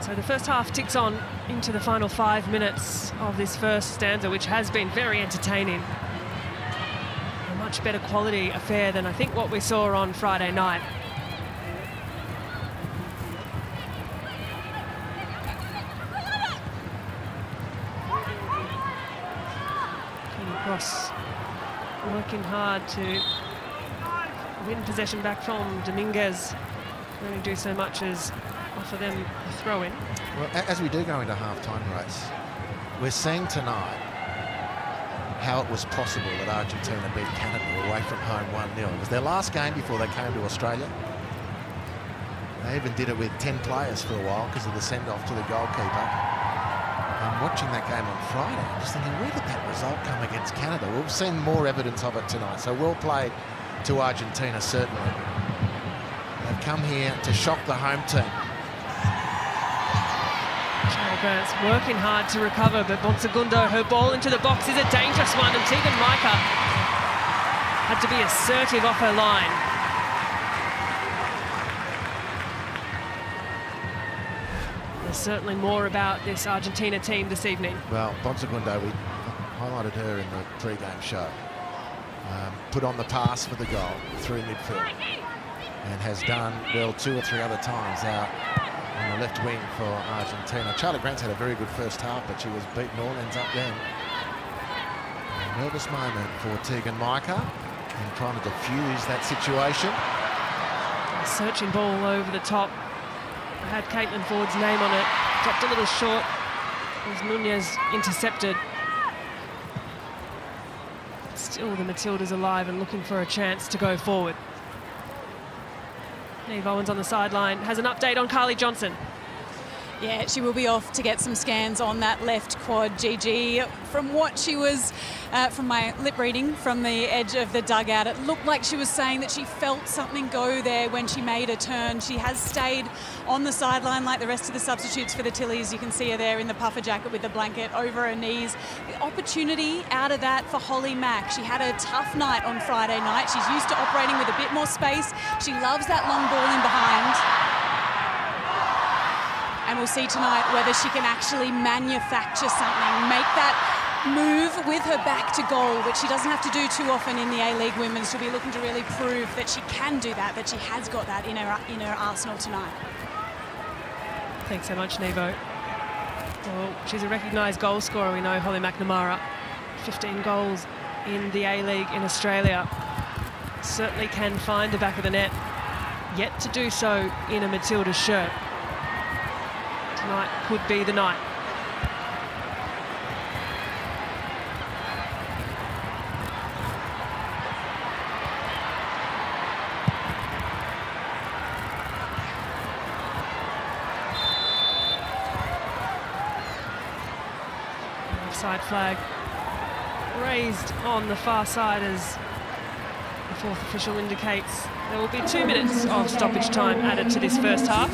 So the first half ticks on into the final 5 minutes of this first stanza, which has been very entertaining. A much better quality affair than I think what we saw on Friday night. Cross working hard to win possession back from Dominguez. Only do so much as offer them a throw-in. Well, as we do go into half-time, Grace, we're seeing tonight how it was possible that Argentina beat Canada away from home 1-0. It was their last game before they came to Australia. They even did it with 10 players for a while because of the send-off to the goalkeeper. And watching that game on Friday, I'm just thinking, where did that result come against Canada? We've seen more evidence of it tonight, so well played to Argentina, certainly. They've come here to shock the home team. Charlie Burns working hard to recover, but Bonsegundo, her ball into the box is a dangerous one, and Tegan Micah had to be assertive off her line. Certainly more about this Argentina team this evening. Well, Bonsegundo, we highlighted her in the pre-game show. Put on the pass for the goal through midfield and has done well 2 or 3 other times out on the left wing for Argentina. Charlie Grant's had a very good first half, but she was beaten all ends up then. A nervous moment for Tegan Micah and trying to defuse that situation. A searching ball over the top. Had Caitlin Ford's name on it, dropped a little short as Nunez intercepted. Still the Matildas alive and looking for a chance to go forward. Neve Owens on the sideline has an update on Carly Johnson. Yeah, she will be off to get some scans on that left quad, Gigi. From what she was, from my lip reading from the edge of the dugout, it looked like she was saying that she felt something go there when she made a turn. She has stayed on the sideline like the rest of the substitutes for the Tillies. You can see her there in the puffer jacket with the blanket over her knees. The opportunity out of that for Holly Mack. She had a tough night on Friday night. She's used to operating with a bit more space. She loves that long ball in behind. And we'll see tonight whether she can actually manufacture something, make that move with her back to goal, which she doesn't have to do too often in the A-League Women's. She'll be looking to really prove that she can do that she has got that in her arsenal tonight. Thanks so much, Nevo. Well, she's a recognised goal scorer, we know, Holly McNamara. 15 goals in the A-League in Australia. Certainly can find the back of the net. Yet to do so in a Matildas shirt. Tonight could be the night. Offside flag raised on the far side as the fourth official indicates there will be 2 minutes of stoppage time added to this first half.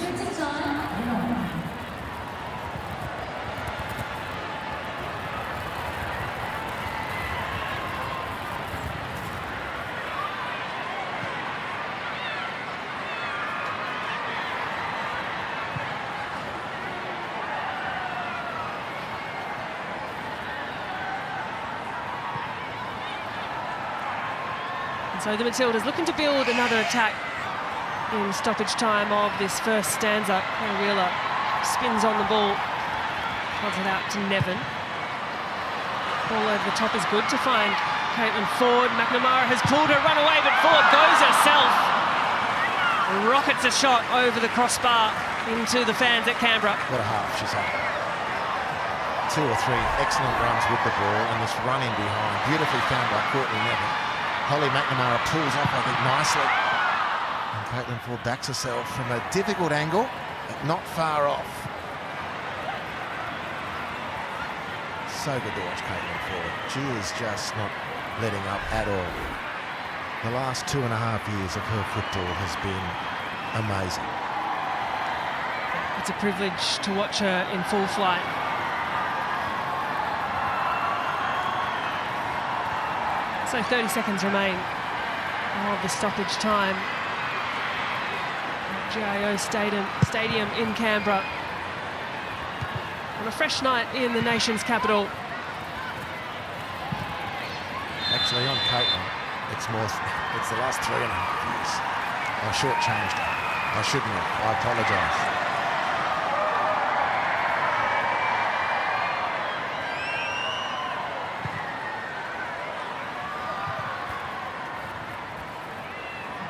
So the Matildas looking to build another attack in stoppage time of this first stanza. Wheeler spins on the ball, holds it out to Nevin. Ball over the top is good to find Caitlin Ford. McNamara has pulled her run away, but Ford goes herself. Rockets a shot over the crossbar into the fans at Canberra. What a half she's had. 2 or 3 excellent runs with the ball, and this run in behind, beautifully found by Courtney Nevin. Holly McNamara pulls off, I think, nicely. And Caitlin Ford backs herself from a difficult angle, but not far off. So good to watch Caitlin Ford. She is just not letting up at all. The last 2.5 years of her football has been amazing. It's a privilege to watch her in full flight. So 30 seconds remain of the stoppage time at GIO Stadium in Canberra. On a fresh night in the nation's capital. Actually, on Caitlin, it's the last 3.5 years. I shortchanged her. I shouldn't have. I apologise.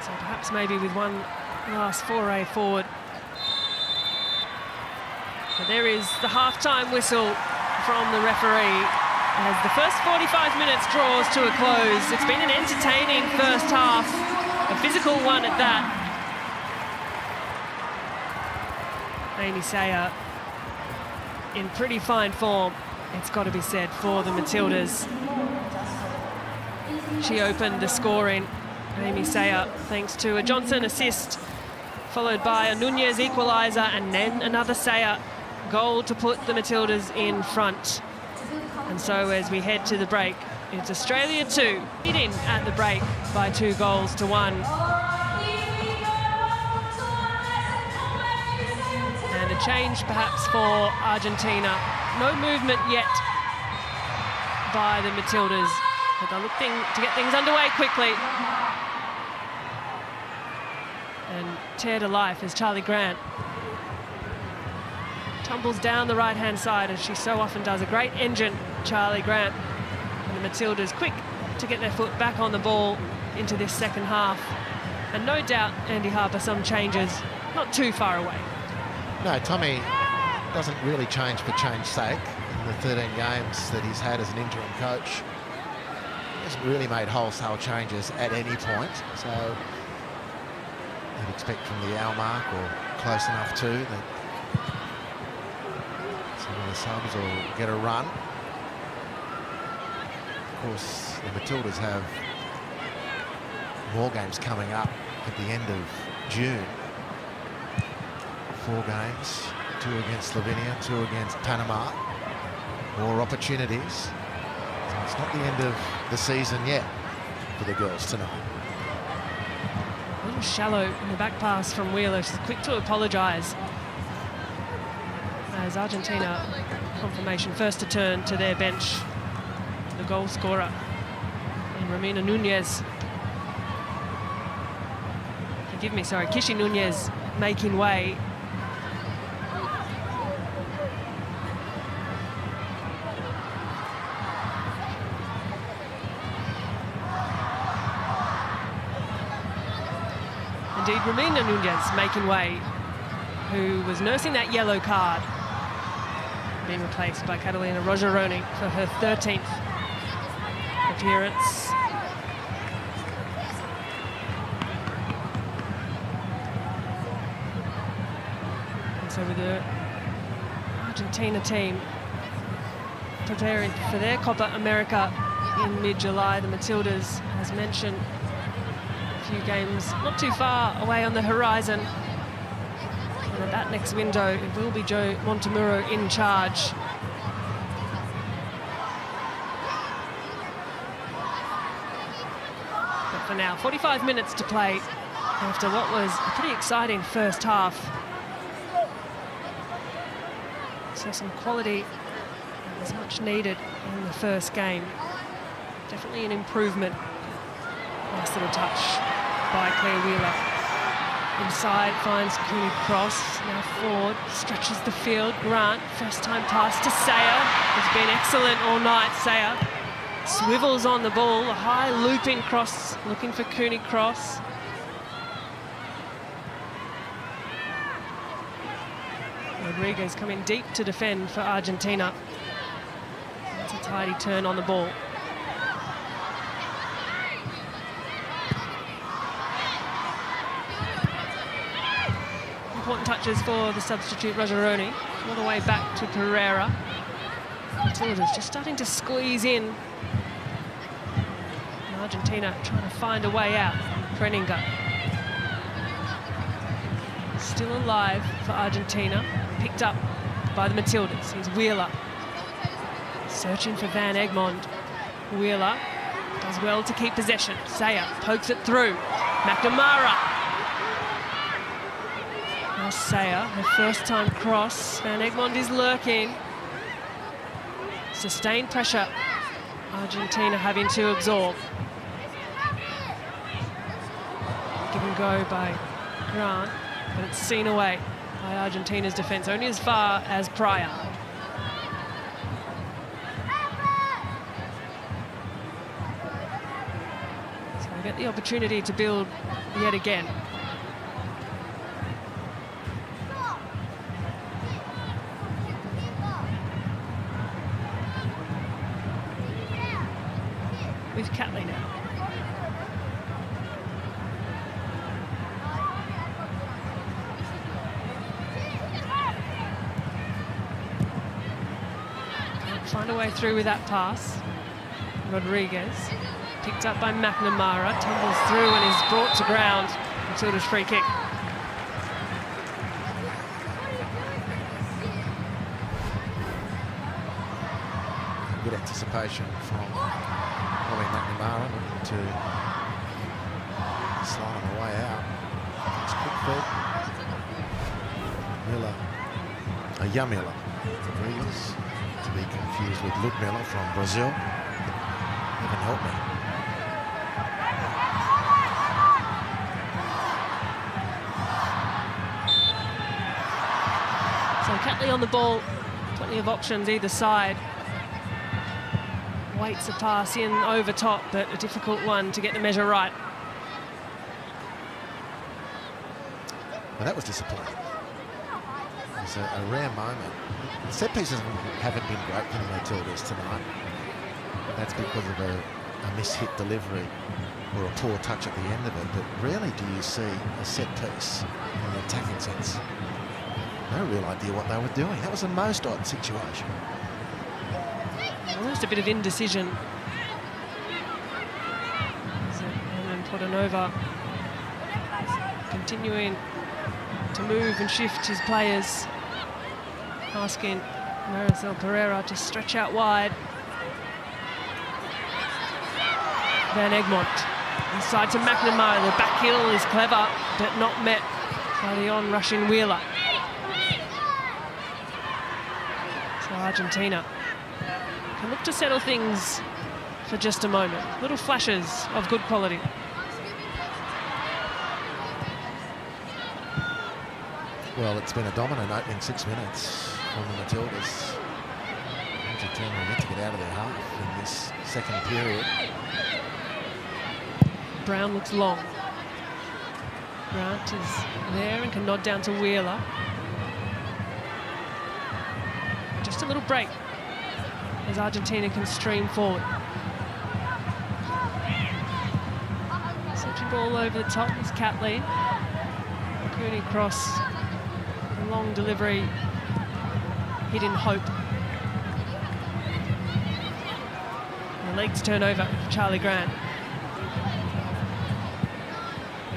So perhaps maybe with one last foray forward. So there is the half-time whistle from the referee as the first 45 minutes draws to a close. It's been an entertaining first half, a physical one at that. Amy Sayer in pretty fine form, it's got to be said, for the Matildas. She opened the scoring, Amy Sayer, thanks to a Johnson assist, followed by a Nunez equaliser, and then another Sayer goal to put the Matildas in front. And so as we head to the break, it's Australia 2, leading at the break by 2 goals to 1. And a change perhaps for Argentina. No movement yet by the Matildas, but they're looking to get things underway quickly. And tear to life as Charlie Grant tumbles down the right-hand side, as she so often does. A great engine, Charlie Grant. And the Matildas quick to get their foot back on the ball into this second half. And no doubt, Andy Harper, some changes not too far away. No, Tommy doesn't really change for change's sake. In the 13 games that he's had as an interim coach, he hasn't really made wholesale changes at any point. So you'd expect from the hour mark, or close enough to, that some of the subs will get a run. Of course, the Matildas have more games coming up at the end of June. 4 games, 2 against Slovenia, 2 against Panama. More opportunities. So it's not the end of the season yet for the girls tonight. A little shallow in the back pass from Wheeler. She's quick to apologise. As Argentina, confirmation first to turn to their bench. The goal scorer, and Romina Nunez. Forgive me, sorry, Kishi Nunez making way. Indeed, Romina Nunez making way, who was nursing that yellow card, being replaced by Catalina Rogeroni for her 13th appearance. And so with the Argentina team preparing for their Copa America in mid-July, the Matildas, as mentioned, a few games not too far away on the horizon. And at that next window, it will be Joe Montemuro in charge. But for now, 45 minutes to play after what was a pretty exciting first half. So some quality that was much needed in the first game. Definitely an improvement Nice little touch by Claire Wheeler. Inside finds Cooney Cross, now forward, stretches the field. Grant, first time pass to Sayer. Has been excellent all night, Sayer. Swivels on the ball, a high looping cross, looking for Cooney Cross. Rodriguez coming deep to defend for Argentina. That's a tidy turn on the ball. Important touches for the substitute Roggeroni. All the way back to Pereira. Matildas just starting to squeeze in. And Argentina trying to find a way out. Kreninger. Still alive for Argentina. Picked up by the Matildas. Here's Wheeler. Searching for Van Egmond. Wheeler does well to keep possession. Sayer pokes it through. McNamara. Now Sayer, her first time cross. Van Egmond is lurking. Sustained pressure. Argentina having to absorb. Give and go by Grant, but it's seen away by Argentina's defence, only as far as Pryor. So we get the opportunity to build yet again. With Catley now. Can't find a way through with that pass. Rodriguez picked up by McNamara, tumbles through and is brought to ground. Matilda's free kick. Good anticipation from McNamara looking to slide on the way out. It's quick feet. Miller, Yamila Rodriguez, to be confused with Ludmilla from Brazil. Heaven help me. So Catley on the ball, plenty of options either side. Waits a pass in over top, but a difficult one to get the measure right. Well, that was disappointing. It was a rare moment. The set pieces haven't been great for the Matildas tonight. And that's because of a mishit delivery or a poor touch at the end of it. But rarely do you see a set piece in an attacking sense. No real idea what they were doing. That was a most odd situation. Almost a bit of indecision. And Portanova continuing to move and shift his players, asking Maricel Pereira to stretch out wide. Van Egmont inside to McNamara. The back heel is clever, but not met by the on-rushing Wheeler. So Argentina can look to settle things for just a moment. Little flashes of good quality. Well, it's been a dominant opening 6 minutes from the Matildas. Argentina will get to get out of their half in this second period. Brown looks long. Grant is there and can nod down to Wheeler. Just a little break as Argentina can stream forward. Such a ball over the top is Catley. Cooney cross, a long delivery, hit in hope. And the legs turn over for Charlie Grant.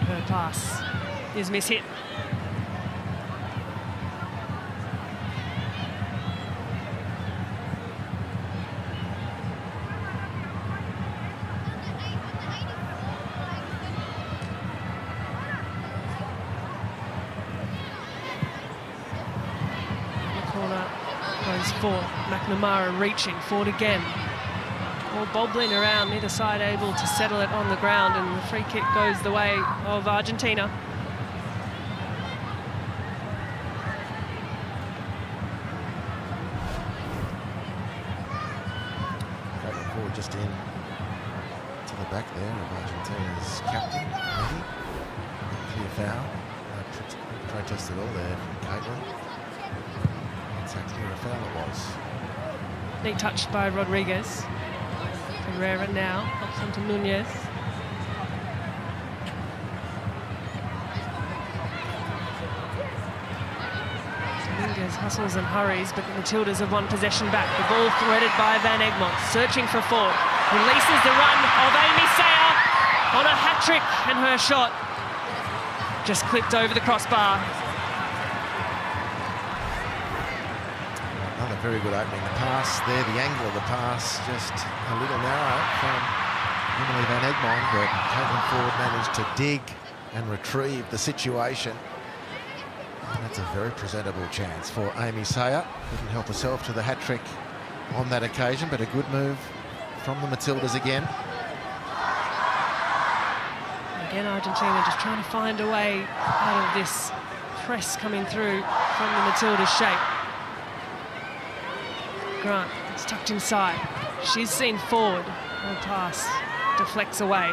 Her pass is mishit. Corner goes for McNamara, reaching forward again. ball bobbling around, neither side able to settle it on the ground, and the free kick goes the way of Argentina. Forward just in to the back there of Argentina's captain, Eddie. Clear foul. No protest at all there from Caitlin. Exactly where a foul it was. Neat touch by Rodriguez. Pereira now hops onto Nunez. Dominguez hustles and hurries, but the Matildas have won possession back. The ball threaded by Van Egmond, searching for Ford. Releases the run of Amy Sayer on a hat-trick, and her shot just clipped over the crossbar. Another very good opening. The pass there, the angle of the pass, just a little narrow from Emily Van Egmond, but Caitlin Ford managed to dig and retrieve the situation. And that's a very presentable chance for Amy Sayer. Couldn't help herself to the hat-trick on that occasion, but a good move from the Matildas again. Again, Argentina just trying to find a way out of this press coming through from the Matildas' shape. Grant, it's tucked inside. She's seen Ford. Her pass deflects away.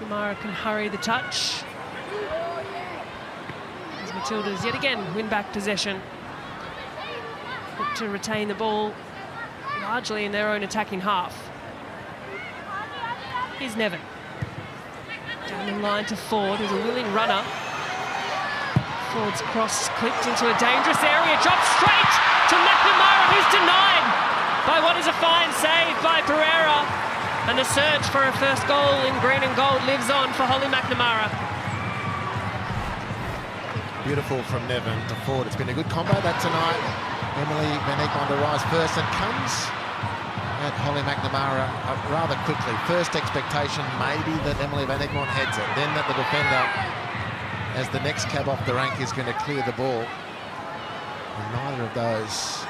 McNamara can hurry the touch. As Matildas yet again win back possession. Look to retain the ball largely in their own attacking half. Here's Nevin. Down in line to Ford, who's a willing runner. Ford's cross clipped into a dangerous area, dropped straight to McNamara, who's denied by what is a fine save by Pereira. And the search for her first goal in green and gold lives on for Holly McNamara. Beautiful from Nevin to Ford. It's been a good combo that tonight. Emily Van Egmond arrives first and comes at Holly McNamara rather quickly. First expectation maybe that Emily Van Egmond heads it, then that the defender, as the next cab off the rank, is going to clear the ball. And neither of those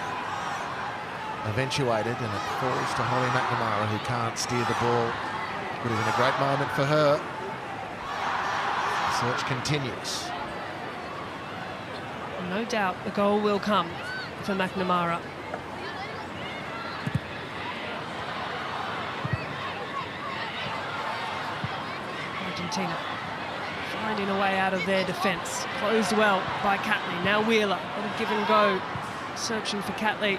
eventuated, and it falls to Holly McNamara, who can't steer the ball. Would have been a great moment for her. The search continues. No doubt the goal will come for McNamara. Argentina finding a way out of their defence. Closed well by Catley. Now Wheeler. Little give and go. Searching for Catley.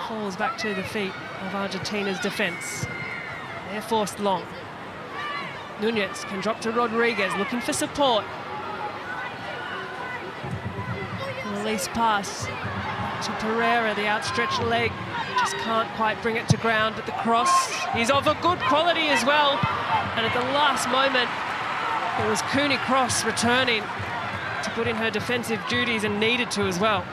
Falls back to the feet of Argentina's defence. They're forced long. Nunez can drop to Rodriguez, looking for support. Release pass to Pereira, the outstretched leg. Just can't quite bring it to ground, but the cross is of a good quality as well. And at the last moment, it was Cooney Cross returning to put in her defensive duties, and needed to as well.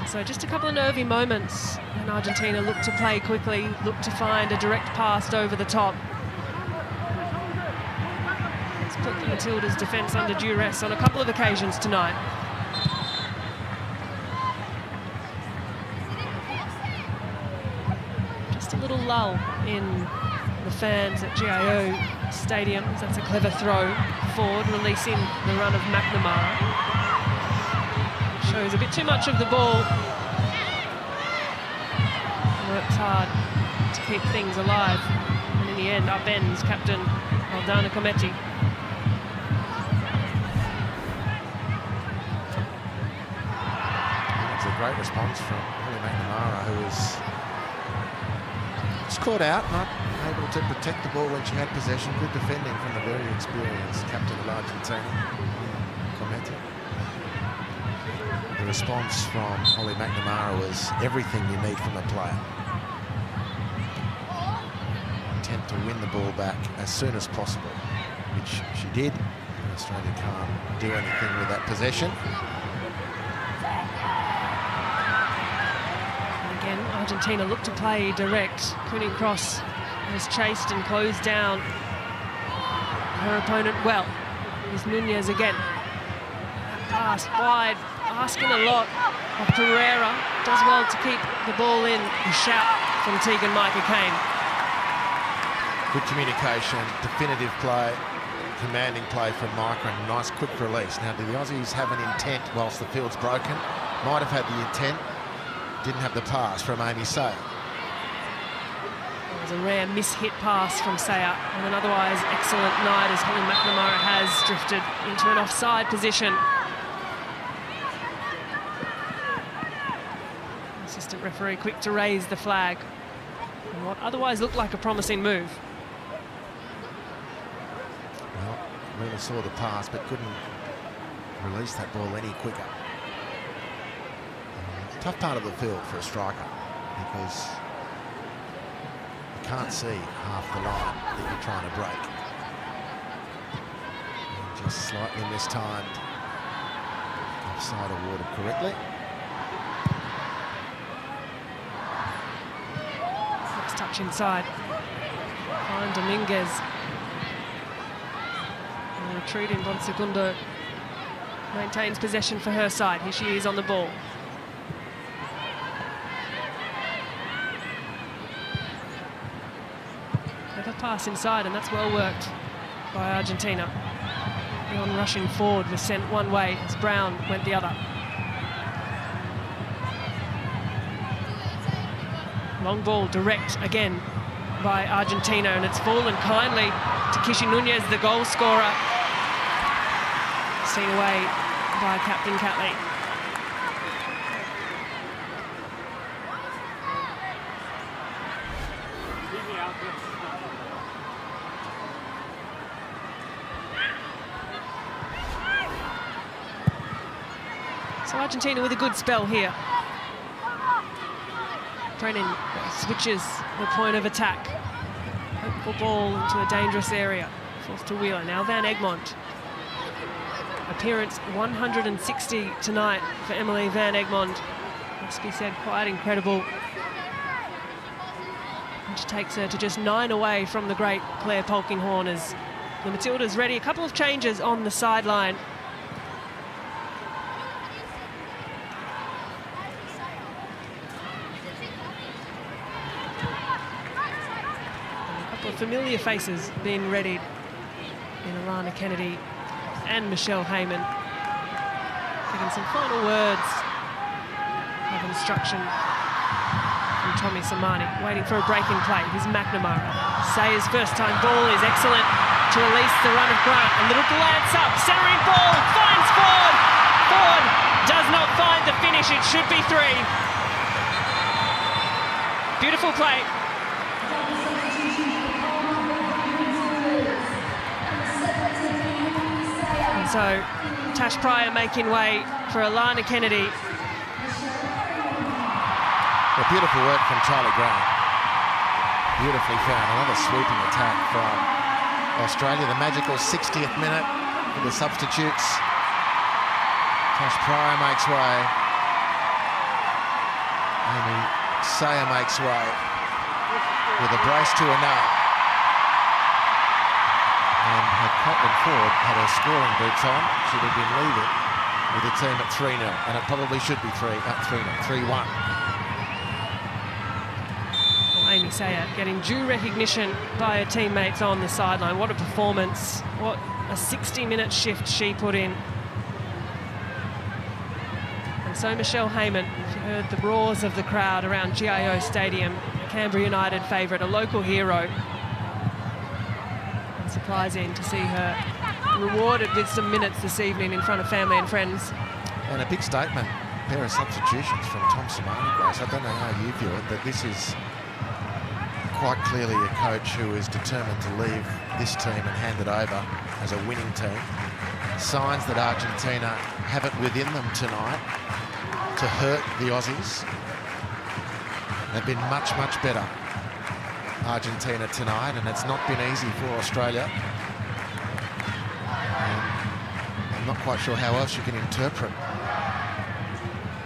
So just a couple of nervy moments, and Argentina looked to play quickly, looked to find a direct pass over the top. It's put the Matildas' defence under duress on a couple of occasions tonight. Just a little lull in the fans at GIO stadiums. That's a clever throw. Ford releasing the run of McNamara. Shows a bit too much of the ball. Works hard to keep things alive. And in the end, upends captain Aldana Cometti. It's a great response from Holly McNamara, who was just caught out, not able to protect the ball when she had possession. Good defending from the very experienced captain of Argentina, Cometti. The response from Holly McNamara was everything you need from a player. Intent to win the ball back as soon as possible, which she did. Australia can't do anything with that possession. And again, Argentina looked to play direct. Cooney Cross was chased and closed down her opponent well. Here's Nunez again. Pass wide, asking a lot of Pereira. Does well to keep the ball in. The shout from Tegan Micah Kane. Good communication, definitive play, commanding play from Micah, and a nice quick release. Now, do the Aussies have an intent whilst the field's broken? Might have had the intent, didn't have the pass from Amy Sayer. It was a rare miss-hit pass from Sayer, and an otherwise excellent night as Holly McNamara has drifted into an offside position. Assistant referee quick to raise the flag in what otherwise looked like a promising move. Well, really saw the pass but couldn't release that ball any quicker. Tough part of the field for a striker because you can't see half the line that you're trying to break. And just slightly mistimed. Offside awarded correctly. Next touch inside. Fine Dominguez. And the retreating Bonsegundo maintains possession for her side. Here she is on the ball. Pass inside, and that's well worked by Argentina. Beyond rushing forward was sent one way as Brown went the other. Long ball direct again by Argentina, and it's fallen kindly to Kishi Nunez, the goal scorer. Seen away by Captain Catley. So Argentina with a good spell here. Brennan switches the point of attack. Hopeful ball into a dangerous area. Forced to Wheeler. Now Van Egmond. Appearance 160 tonight for Emily Van Egmond. Must be said, quite incredible. Which takes her to just 9 away from the great Claire Polkinghorne as the Matildas ready. A couple of changes on the sideline. Familiar faces being readied in Alana Kennedy and Michelle Heyman. Giving some final words of instruction from Tommy Samani. Waiting for a breaking play. Here's McNamara. Sayer's first time ball is excellent to release the run of Grant. A little glance up, centering ball, finds Ford. Ford does not find the finish. It should be 3. Beautiful play. So Tash Pryor making way for Alana Kennedy. Well, beautiful work from Charlie Grant. Beautifully found. Another sweeping attack from Australia. The magical 60th minute for the substitutes. Tash Pryor makes way. Amy Sayer makes way with a brace to a nail. And had Cotland Ford had her scoring boots on, she'd have been leaving with the team at 3-0, and it probably should be 3-1. Well, Amy Sayer getting due recognition by her teammates on the sideline. What a performance. What a 60-minute shift she put in. And so Michelle Heyman, she heard the roars of the crowd around GIO Stadium, a Canberra United favourite, a local hero. Surprising to see her rewarded with some minutes this evening in front of family and friends. And a big statement, a pair of substitutions from Tom Samani, Grace. I don't know how you view it, but this is quite clearly a coach who is determined to leave this team and hand it over as a winning team. Signs that Argentina have it within them tonight to hurt the Aussies. They've been much, much better, Argentina, tonight, and it's not been easy for Australia. And I'm not quite sure how else you can interpret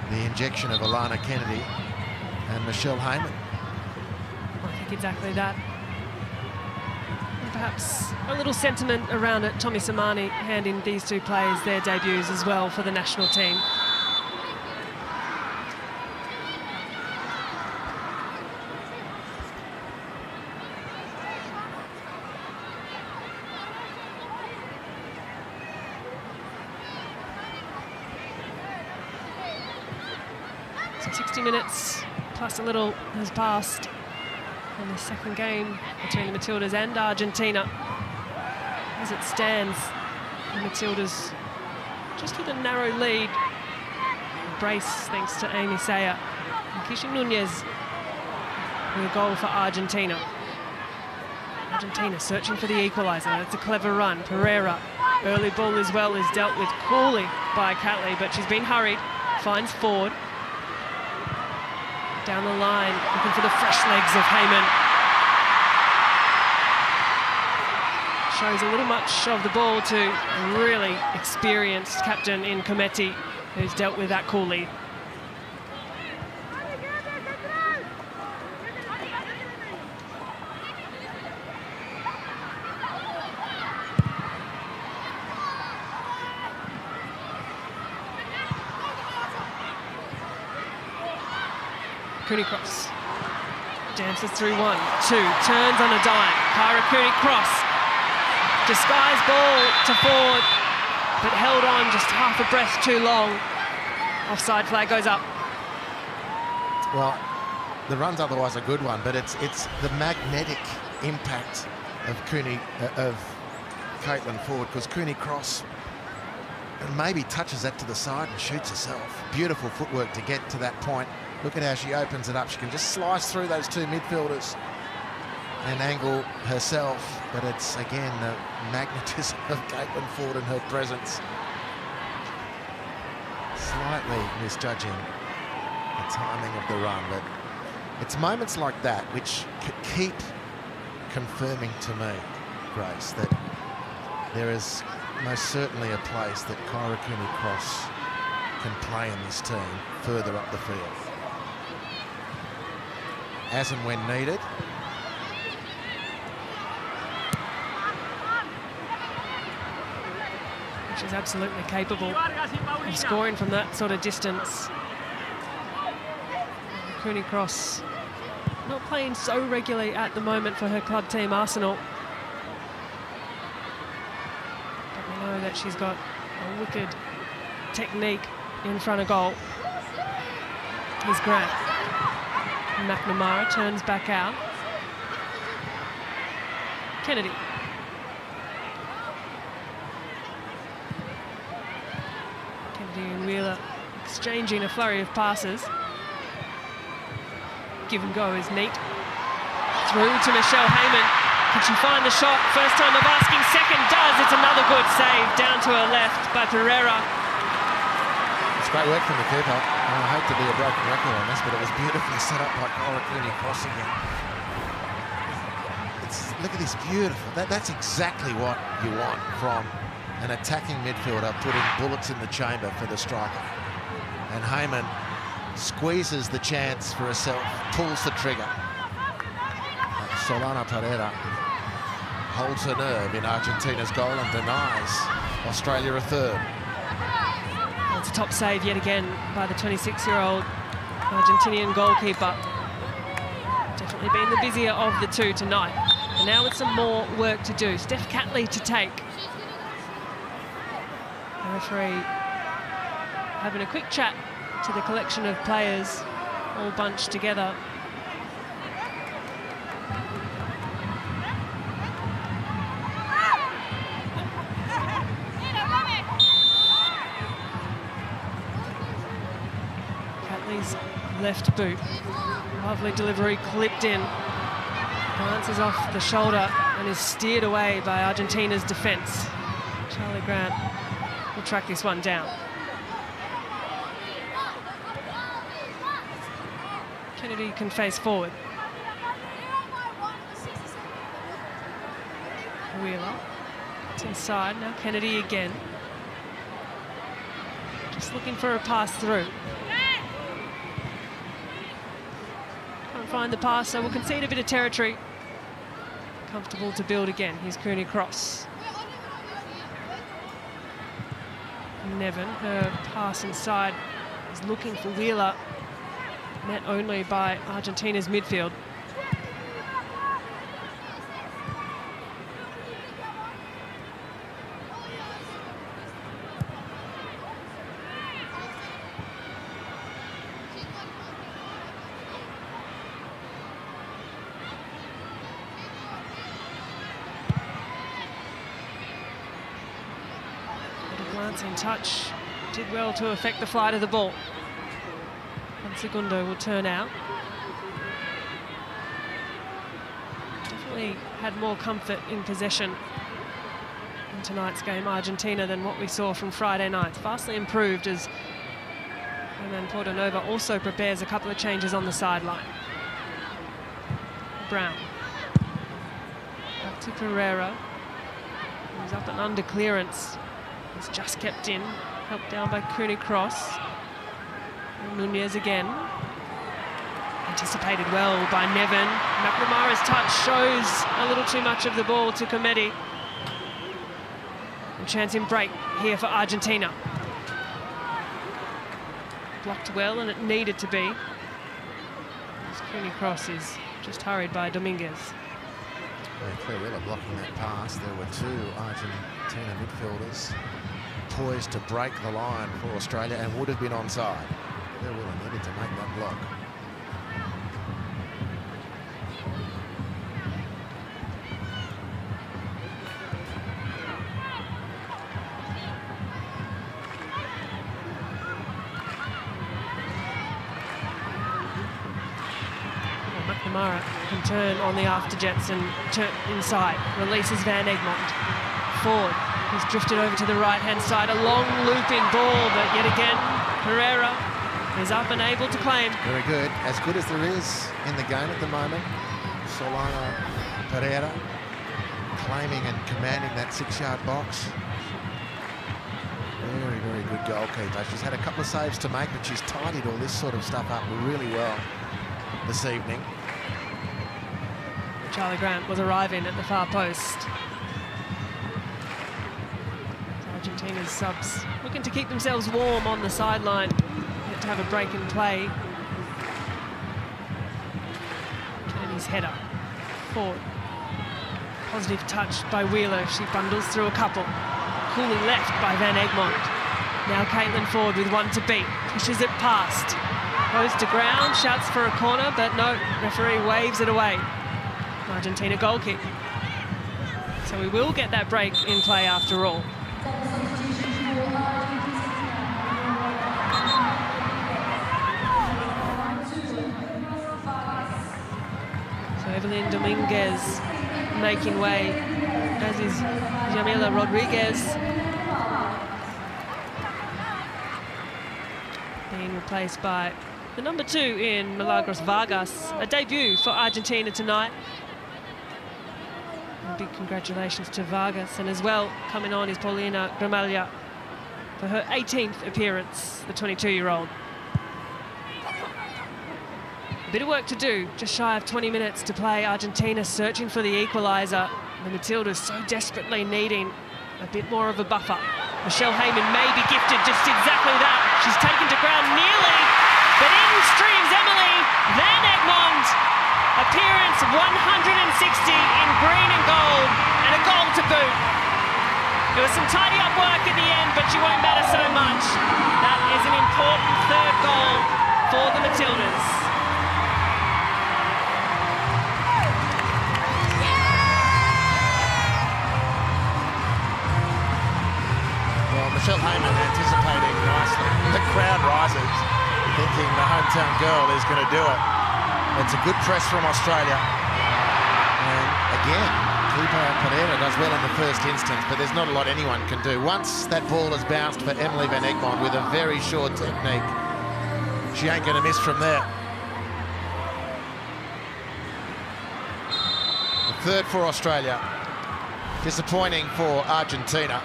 the injection of Alana Kennedy and Michelle Heyman. I think exactly that. And perhaps a little sentiment around it. Tommy Samani handing these two players their debuts as well for the national team. So 60 minutes plus a little has passed in the second game between the Matildas and Argentina. As it stands, the Matildas just with a narrow lead. Brace thanks to Amy Sayer. And Kishi Nunez with a goal for Argentina. Argentina searching for the equaliser. That's a clever run. Pereira, early ball as well, is dealt with coolly by Catley, but she's been hurried. Finds Ford. Down the line, looking for the fresh legs of Heyman. Shows a little much of the ball to a really experienced captain in Cometti, who's dealt with that coolly. Cooney cross. Dances through 1, 2, turns on a dime. Kyra Cooney cross. Disguised ball to Ford, but held on just half a breath too long. Offside flag goes up. Well, the run's otherwise a good one, but it's the magnetic impact of Caitlin Ford, because Cooney cross and maybe touches that to the side and shoots herself. Beautiful footwork to get to that point. Look at how she opens it up. She can just slice through those two midfielders and angle herself. But it's, again, the magnetism of Caitlin Ford and her presence. Slightly misjudging the timing of the run. But it's moments like that which keep confirming to me, Grace, that there is most certainly a place that Kyra Cooney-Cross can play in this team further up the field. As and when needed. She's absolutely capable of scoring from that sort of distance. Cooney-Cross not playing so regularly at the moment for her club team, Arsenal. But we know that she's got a wicked technique in front of goal. Here's Grant. McNamara turns back out. Kennedy. Kennedy and Wheeler exchanging a flurry of passes. Give and go is neat. Through to Michelle Heyman. Can she find the shot? First time of asking, second does. It's another good save down to her left by Pereira. It's great work from the keeper. I hate to be a broken record on this, but it was beautifully set up by Kyra Cooney-Cross again. Look at this, beautiful. That's exactly what you want from an attacking midfielder, putting bullets in the chamber for the striker. And Heyman squeezes the chance for herself, pulls the trigger. Solana Pereira holds her nerve in Argentina's goal and denies Australia a third. It's a top save yet again by the 26-year-old Argentinian goalkeeper. Definitely been the busier of the two tonight. And now with some more work to do. Steph Catley to take. The referee having a quick chat to the collection of players all bunched together. Left boot. Lovely delivery, clipped in. Bounces off the shoulder and is steered away by Argentina's defence. Charlie Grant will track this one down. Kennedy can face forward. Wheeler. It's inside. Now Kennedy again. Just looking for a pass through. Find the pass, so we'll concede a bit of territory. Comfortable to build again. Here's Cooney cross. Nevin, her pass inside, is looking for Wheeler. Met only by Argentina's midfield. In touch, did well to affect the flight of the ball. And Segundo will turn out. Definitely had more comfort in possession in tonight's game, Argentina, than what we saw from Friday night. Vastly improved as Hernan Portanova also prepares a couple of changes on the sideline. Brown. Back to Pereira. He's up and under clearance. It's just kept in, helped down by Cooney cross. And Nunez again. Anticipated well by Nevin. McNamara's touch shows a little too much of the ball to Comedy. A chance in break here for Argentina. Blocked well, and it needed to be. This Cooney cross is just hurried by Dominguez. Clearly blocking that pass. There were two Argentina midfielders poised to break the line for Australia and would have been onside. They would have needed to make that block. McNamara can turn on the afterjets and turn inside. Releases Van Egmond. Forward. He's drifted over to the right-hand side. A long loop-in ball, but yet again, Pereira is up and able to claim. Very good. As good as there is in the game at the moment. Solano Pereira claiming and commanding that 6-yard box. Very, very good goalkeeper. She's had a couple of saves to make, but she's tidied all this sort of stuff up really well this evening. Charlie Grant was arriving at the far post. Argentina's subs looking to keep themselves warm on the sideline. Yet to have a break in play. Kennedy's header forward. Positive touch by Wheeler. She bundles through a couple. Coolly left by Van Egmond. Now Caitlin forward with one to beat. Pushes it past. Goes to ground, shouts for a corner, but no, referee waves it away. Argentina goal kick. So we will get that break in play after all. So Evelyn Dominguez making way, as is Jamila Rodriguez. Being replaced by the number 2 in Milagros Vargas, a debut for Argentina tonight. And big congratulations to Vargas, and as well coming on is Paulina Gramaglia for her 18th appearance, the 22-year-old. A bit of work to do, just shy of 20 minutes to play. Argentina searching for the equaliser. The Matildas so desperately needing a bit more of a buffer. Michelle Heyman may be gifted just exactly that. She's taken to ground nearly, but in streams Emily Van Egmond. Appearance 160 in green and gold, and a goal to boot. There was some tidy-up work at the end, but she won't matter so much. That is an important third goal for the Matildas. Michelle Heyman anticipating nicely. The crowd rises, thinking the hometown girl is going to do it. It's a good press from Australia. And again, keeper Pereira does well in the first instance, but there's not a lot anyone can do. Once that ball has bounced for Emily Van Egmond with a very short technique, she ain't going to miss from there. The third for Australia. Disappointing for Argentina.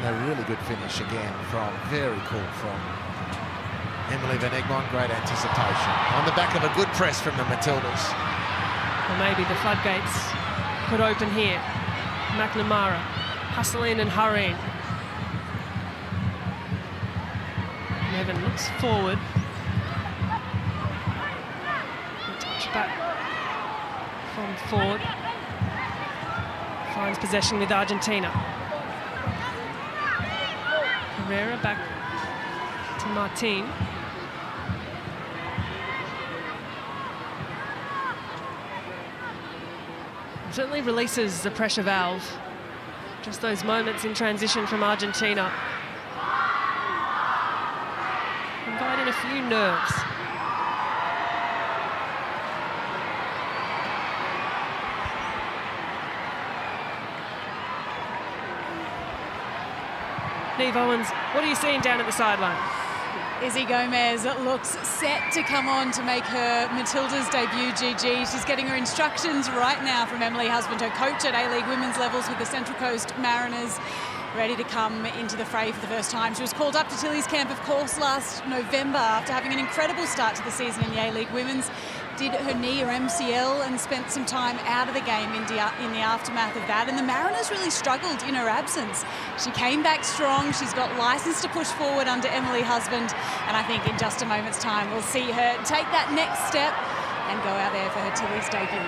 A really good finish again from, very cool from Emily Van Egmond. Great anticipation on the back of a good press from the Matildas. Or maybe the floodgates could open here. McNamara hustling and hurrying. Nevin looks forward. A touch back from Ford. Finds possession with Argentina. Herrera back to Martin. Certainly releases the pressure valve. Just those moments in transition from Argentina. Inviting a few nerves. Neve Owens, what are you seeing down at the sideline? Izzy Gomez looks set to come on to make her Matildas debut, GG. She's getting her instructions right now from Emily Husband, her coach at A-League women's levels with the Central Coast Mariners, ready to come into the fray for the first time. She was called up to Tilly's camp, of course, last November after having an incredible start to the season in the A-League women's. Did her knee or MCL and spent some time out of the game in the aftermath of that. And the Mariners really struggled in her absence. She came back strong. She's got license to push forward under Emily Husband. And I think in just a moment's time, we'll see her take that next step and go out there for her Tilly's debut.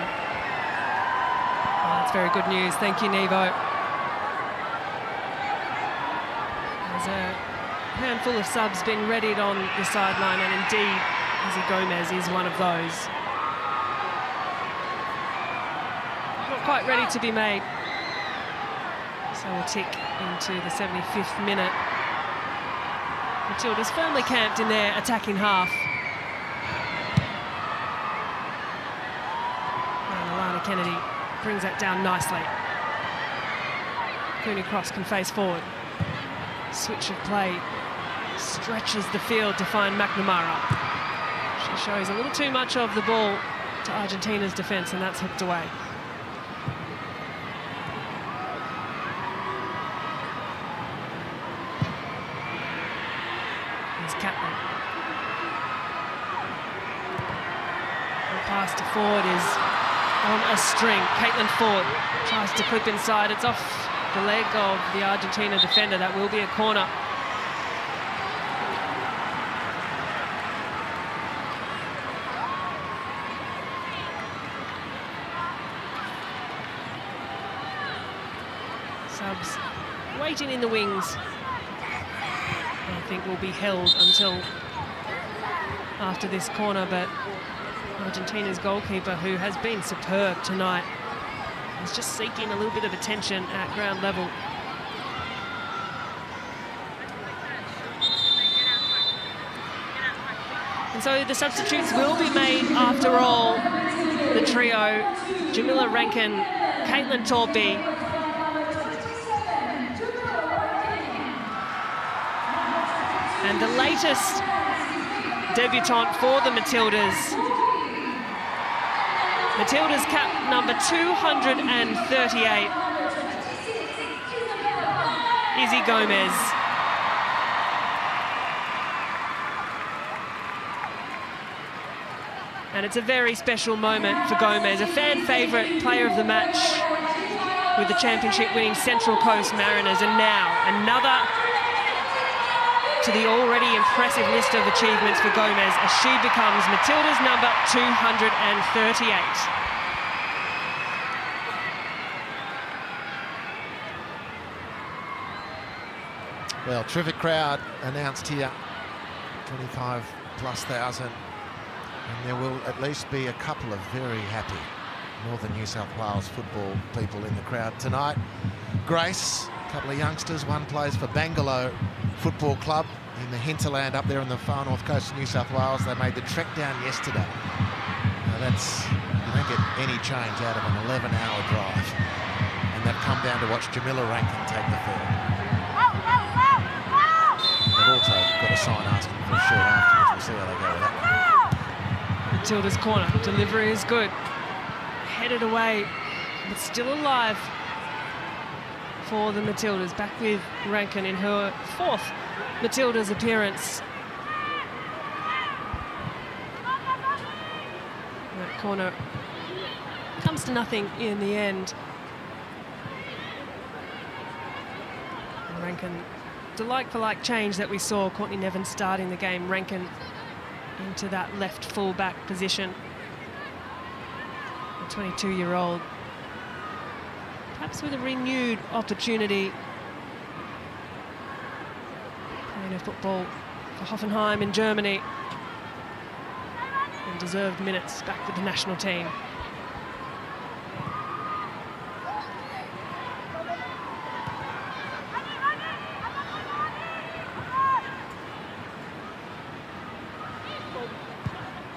Oh, that's very good news. Thank you, Nevo. There's a handful of subs been readied on the sideline, and indeed, Izzy Gomez is one of those. Not quite ready to be made. So we'll tick into the 75th minute. Matildas firmly camped in their attacking half. And Alana Kennedy brings that down nicely. Cooney Cross can face forward. Switch of play stretches the field to find McNamara. She shows a little too much of the ball to Argentina's defence, and that's hooked away. Here's Catlin. The pass to Ford is on a string. Caitlin Ford tries to clip inside. It's off the leg of the Argentina defender. That will be a corner. Subs waiting in the wings. I think will be held until after this corner, but Argentina's goalkeeper, who has been superb tonight, is just seeking a little bit of attention at ground level. And so the substitutes will be made after all. The trio, Jamila Rankin, Caitlin Torpy, and the latest debutante for the Matildas, Matildas cap number 238, Izzy Gomez. And it's a very special moment for Gomez, a fan favourite player of the match with the championship-winning Central Coast Mariners, and now another to the already impressive list of achievements for Gomez as she becomes Matilda's number 238. Well, terrific crowd announced here, 25,000+, and there will at least be a couple of very happy Northern New South Wales football people in the crowd tonight. Grace, a couple of youngsters, one plays for Bangalore Football Club in the hinterland up there on the far north coast of New South Wales. They made the trek down yesterday. Now that's, you don't get any change out of an 11-hour drive. And they've come down to watch Jamila Rankin take the field. They've also got a sign asking for a shirt afterwards. We'll see how they go with that. Matilda's corner, delivery is good. Headed away, but still alive for the Matildas. Back with Rankin in her fourth Matildas appearance. That corner Comes to nothing in the end. And Rankin, the like-for-like change that we saw, Courtney Nevin starting the game, Rankin into that left full-back position. The 22-year-old, perhaps with a renewed opportunity playing a football for Hoffenheim in Germany, and deserved minutes back with the national team.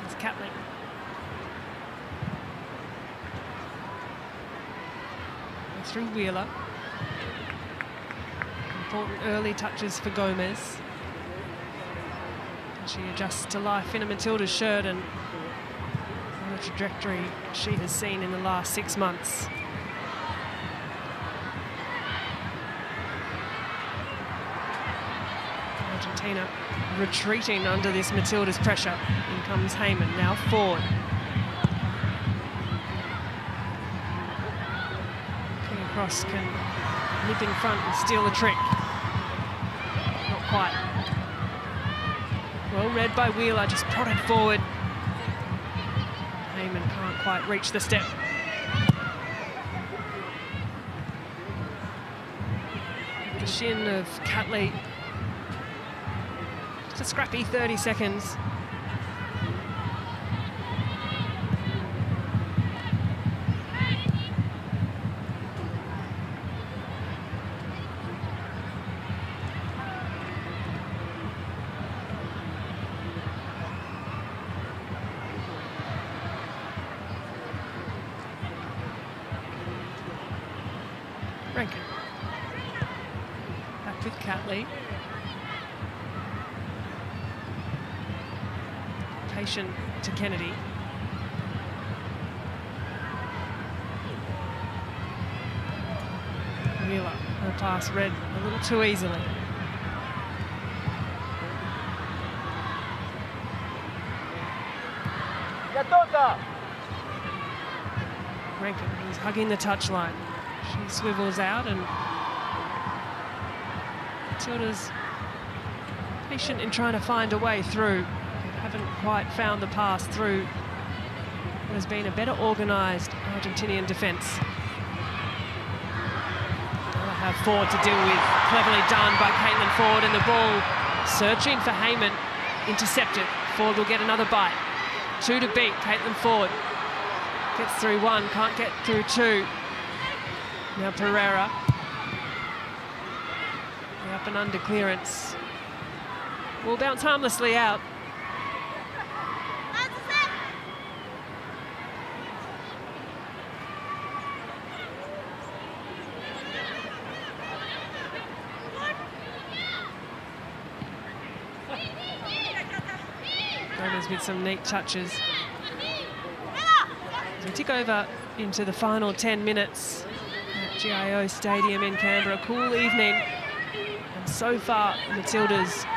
It's Catley. Through Wheeler. Important early touches for Gomez. And she adjusts to life in a Matildas shirt and on the trajectory she has seen in the last 6 months. Argentina retreating under this Matildas pressure. In comes Heyman, now forward. Cross can nip in front and steal the trick. Not quite. Well read by Wheeler, just prodded forward. Heyman can't quite reach the step. The shin of Catley. Just a scrappy 30 seconds. Rankin. Back with Catley. Patient to Kennedy. Wheeler, her pass read a little too easily. Rankin, he's hugging the touchline. She swivels out, and Matilda's patient in trying to find a way through. Haven't quite found the pass through what has been a better organised Argentinian defence. They'll have Ford to deal with. Cleverly done by Caitlin Ford, and the ball searching for Heyman. Intercepted. Ford will get another bite. 2 to beat. Caitlin Ford gets through 1, can't get through 2. Now Pereira. The up and under clearance will bounce harmlessly out. Gomez with some neat touches. As we tick over into the final 10 minutes at GIO Stadium in Canberra. Cool evening, and so far Matildas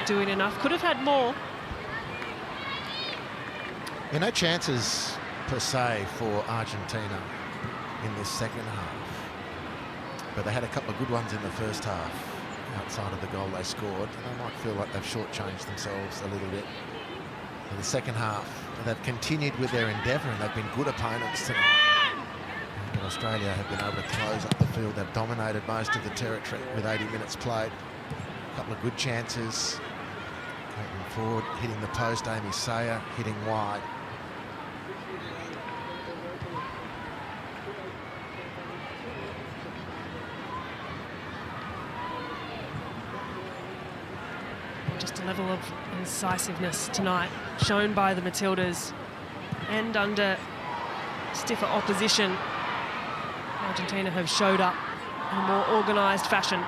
doing enough. Could have had more. There are no chances per se for Argentina in this second half, but they had a couple of good ones in the first half outside of the goal they scored, and they might feel like they've shortchanged themselves a little bit. In the second half, they've continued with their endeavour, and they've been good opponents tonight. And Australia have been able to close up the field. They've dominated most of the territory with 80 minutes played. A couple of good chances. Caitlin Ford hitting the post, Amy Sayer hitting wide. Just a level of incisiveness tonight shown by the Matildas, and under stiffer opposition, Argentina have showed up in a more organised fashion.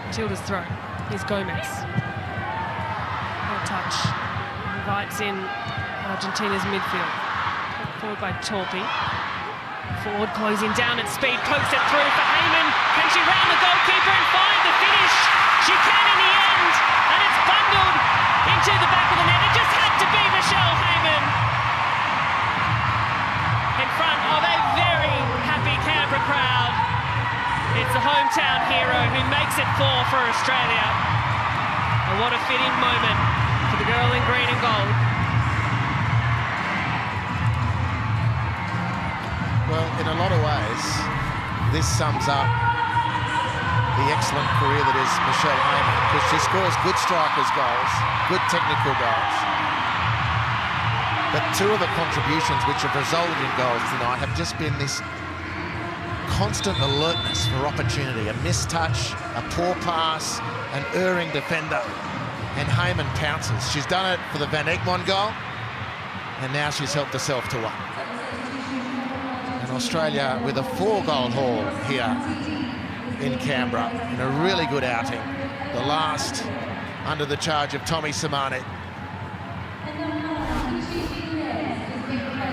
Matilda's throw. Here's Gomez. touch. Invites in Argentina's midfield. Forward by Torpy. Forward closing down at speed, pokes it through for Heyman. Can she round the goalkeeper and find the finish? She can in the end, and it's bundled into the back of the net. It just had to be Michelle Heyman in front of a very happy Canberra crowd. It's the hometown hero who makes it 4 for Australia. And what a fitting moment for the girl in green and gold. Well, in a lot of ways, this sums up the excellent career that is Michelle Heyman, because she scores good strikers' goals, good technical goals. But two of the contributions which have resulted in goals tonight have just been this constant alertness for opportunity, a mistouch, a poor pass, an erring defender, and Heyman pounces. She's done it for the Van Egmond goal, and now she's helped herself to one. Australia with a 4-goal haul here in Canberra in a really good outing. The last under the charge of Tommy Simani.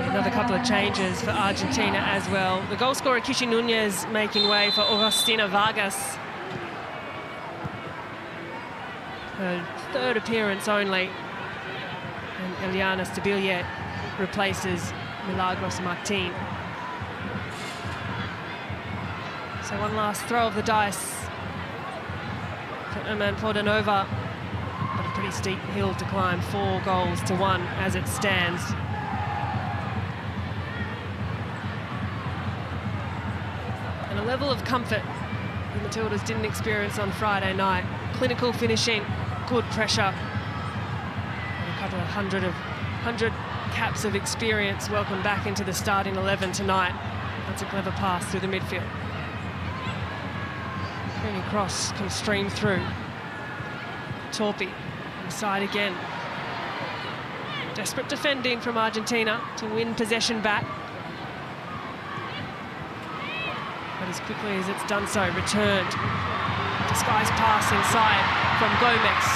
Another couple of changes for Argentina as well. The goal scorer Kishi Nunez making way for Augustina Vargas. Her 3rd appearance only. And Eliana Stabiliet replaces Milagros Martin. So one last throw of the dice for Erman Pordanova, but a pretty steep hill to climb, 4-1 as it stands. And a level of comfort the Matildas didn't experience on Friday night. Clinical finishing, good pressure, and a couple of hundred caps of experience welcome back into the starting 11 tonight. That's a clever pass through the midfield. Any cross can stream through. Torpy inside again. Desperate defending from Argentina to win possession back. But as quickly as it's done so, returned. Disguised pass inside from Gomez.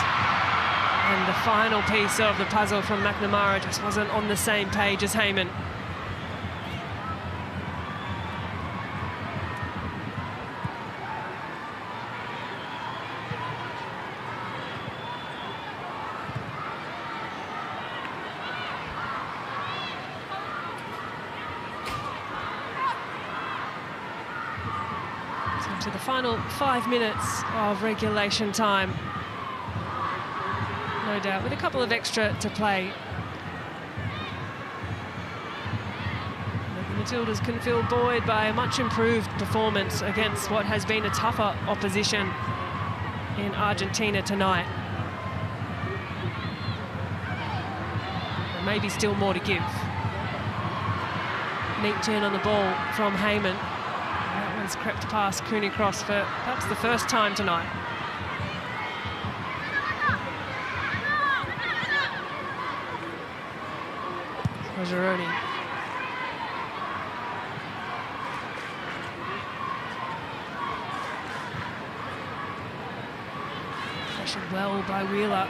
And the final piece of the puzzle from McNamara just wasn't on the same page as Heyman. To the final 5 minutes of regulation time. No doubt, with a couple of extra to play. The Matildas can feel buoyed by a much improved performance against what has been a tougher opposition in Argentina tonight. There may be still more to give. Neat turn on the ball from Heyman. That one's crept past Cooney Cross for perhaps the first time tonight. Gironi. Pressured well by Wheeler.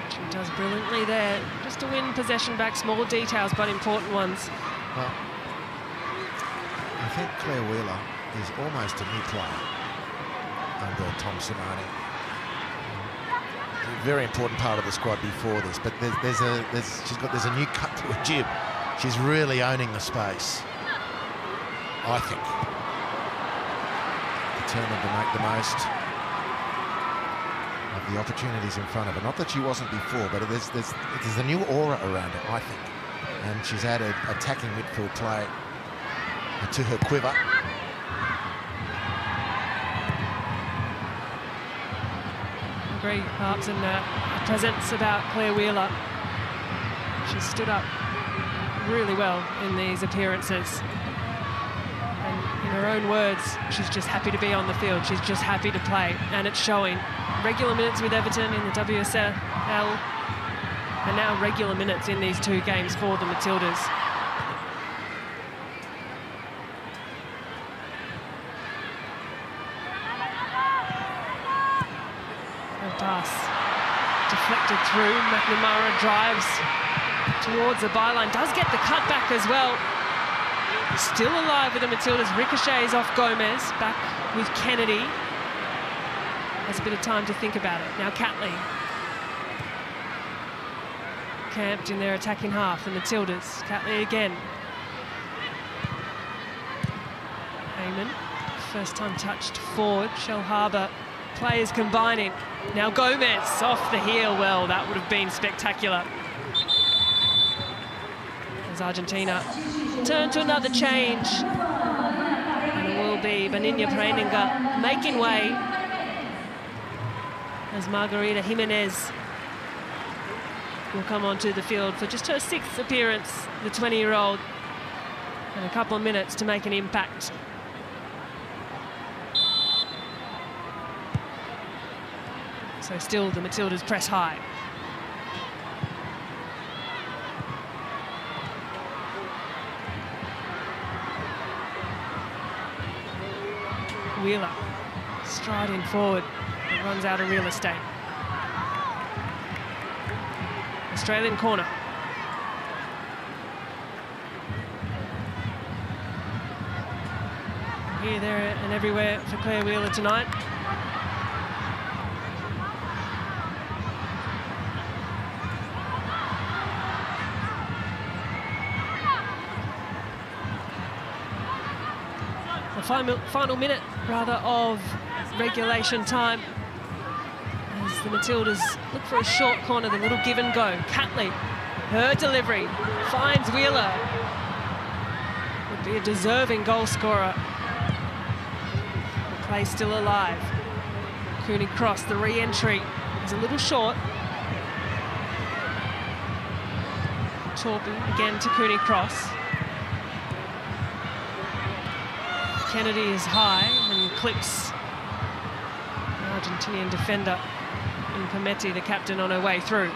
She does brilliantly there, just to win possession back, small details but important ones. Well, I think Claire Wheeler is almost a new player under Tom Simani. A very important part of the squad before this, but there's a new cut to her jib. She's really owning the space, I think. Determined to make the most of the opportunities in front of her. Not that she wasn't before, but there's a new aura around her, I think. And she's added attacking midfield play to her quiver. Agree, Harps, and a presence about Claire Wheeler. She's stood up really well in these appearances. And in her own words, she's just happy to be on the field. She's just happy to play, and it's showing. Regular minutes with Everton in the WSL, and now regular minutes in these two games for the Matildas. Pass deflected through. McNamara drives towards the byline. Does get the cutback as well. Still alive with the Matildas. Ricochets off Gomez. Back with Kennedy. Has a bit of time to think about it. Now Catley. Camped in their attacking half, the Matildas. Catley again. Heyman. First time touched forward. Shell Harbour players combining. Now Gomez off the heel. Well, that would have been spectacular. As Argentina turn to another change. And it will be Beninia Preininger making way as Margarita Jimenez will come onto the field for just her 6th appearance, the 20-year-old, and a couple of minutes to make an impact. So still the Matildas press high. Wheeler striding forward, and runs out of real estate. Australian corner. Here, there and everywhere for Claire Wheeler tonight. The final minute, rather, of regulation time. As the Matildas look for a short corner, the little give and go. Catley, her delivery, finds Wheeler. Would be a deserving goal scorer. The play still alive. Cooney Cross, the re-entry is a little short. Torpy again to Cooney Cross. Kennedy is high and clips the Argentinian defender in Pametti, the captain, on her way through.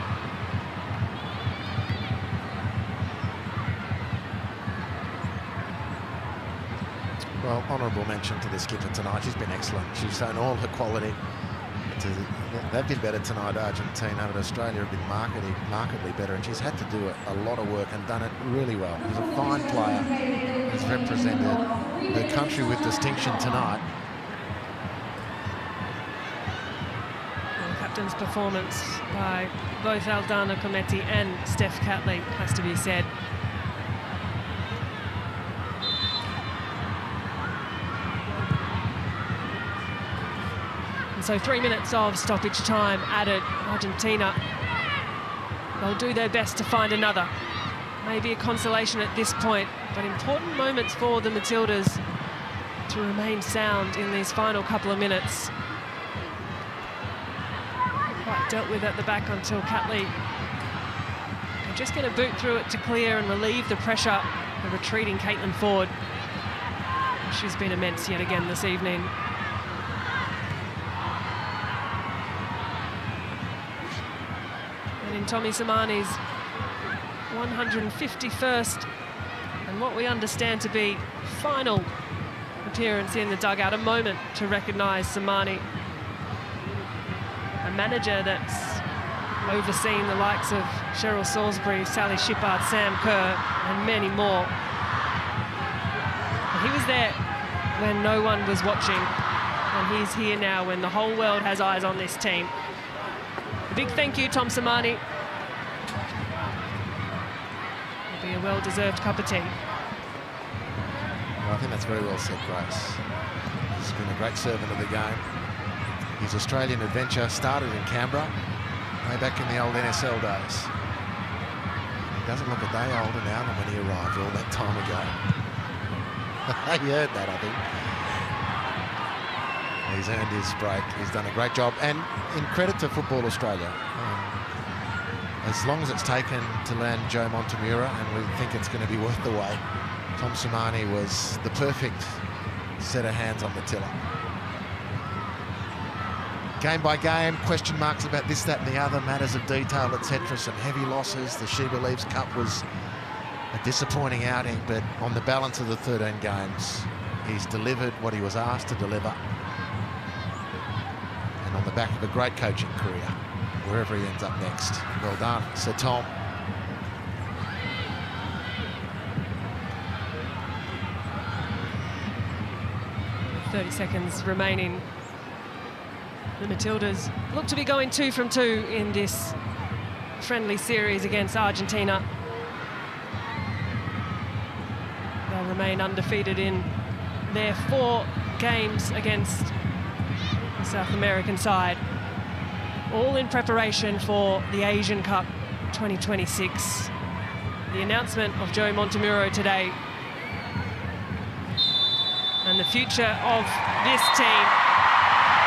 Well, honourable mention to the skipper tonight. She's been excellent. She's shown all her quality. They've been better tonight, Argentina, but Australia have been markedly better, and she's had to do a lot of work and done it really well. She's a fine player. Has represented her country with distinction tonight. The captain's performance by both Aldana Cometti and Steph Catley has to be said. And so 3 minutes of stoppage time added. Argentina, they'll do their best to find another. Maybe a consolation at this point, but important moments for the Matildas to remain sound in these final couple of minutes. Quite dealt with at the back until Catley. They're just going to boot through it to clear and relieve the pressure. The retreating Caitlin Ford. She's been immense yet again this evening. And in Tommy Samani's 151st and what we understand to be final appearance in the dugout, a moment to recognise Samani, a manager that's overseen the likes of Cheryl Salisbury, Sally Shippard, Sam Kerr and many more. He was there when no one was watching, and he's here now when the whole world has eyes on this team. A big thank you, Tom Samani. It'll be a well-deserved cup of tea. Well, I think that's very well said, Grace. He's been a great servant of the game. His Australian adventure started in Canberra, way back in the old NSL days. He doesn't look a day older now than when he arrived all that time ago. You heard that, I think. He's earned his break. He's done a great job. And in credit to Football Australia, as long as it's taken to land Joe Montemura, and we think it's going to be worth the wait, Tom Samani was the perfect set of hands on the tiller. Game by game, question marks about this, that and the other, matters of detail, etc. Some heavy losses. The She Believes Cup was a disappointing outing, but on the balance of the 13 games, he's delivered what he was asked to deliver. And and on the back of a great coaching career, wherever he ends up next. Well done, Sir Tom. .30 seconds remaining. The Matildas look to be going 2 from 2 in this friendly series against Argentina. They'll remain undefeated in their 4 games against the South American side, all in preparation for the Asian Cup 2026. The announcement of Joe Montemurro today, and the future of this team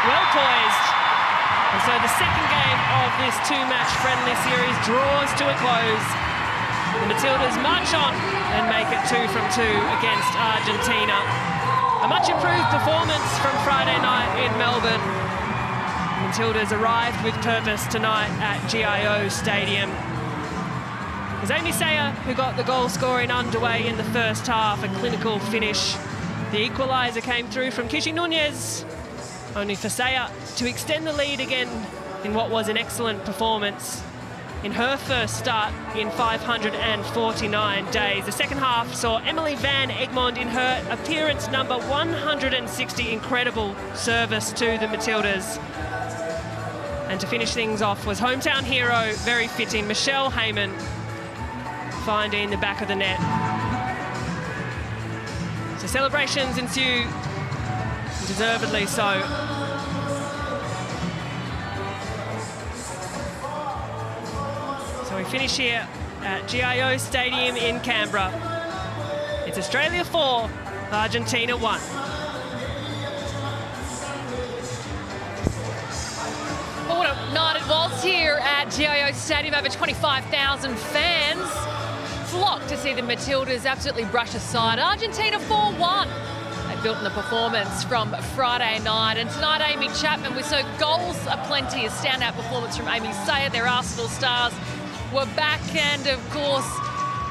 well poised. And so the second game of this 2-match friendly series draws to a close. The Matildas march on and make it 2 from 2 against Argentina. A much improved performance from Friday night in Melbourne. The Matildas arrived with purpose tonight at GIO Stadium. It was Amy Sayer who got the goal scoring underway in the first half, a clinical finish. The equaliser came through from Kishi Nunez, only for Sayer to extend the lead again in what was an excellent performance in her first start in 549 days. The second half saw Emily Van Egmond in her appearance number 160. Incredible service to the Matildas. And to finish things off was hometown hero, very fitting, Michelle Heyman, finding the back of the net. So celebrations ensue, deservedly so. So we finish here at GIO Stadium in Canberra. It's Australia 4, Argentina 1. Well, what a night it was here at GIO Stadium. Over 25,000 fans flocked to see the Matildas absolutely brush aside Argentina 4-1. They built on the performance from Friday night, and tonight Amy Chapman, we saw goals aplenty, a standout performance from Amy Sayer. Their Arsenal stars were back and, of course,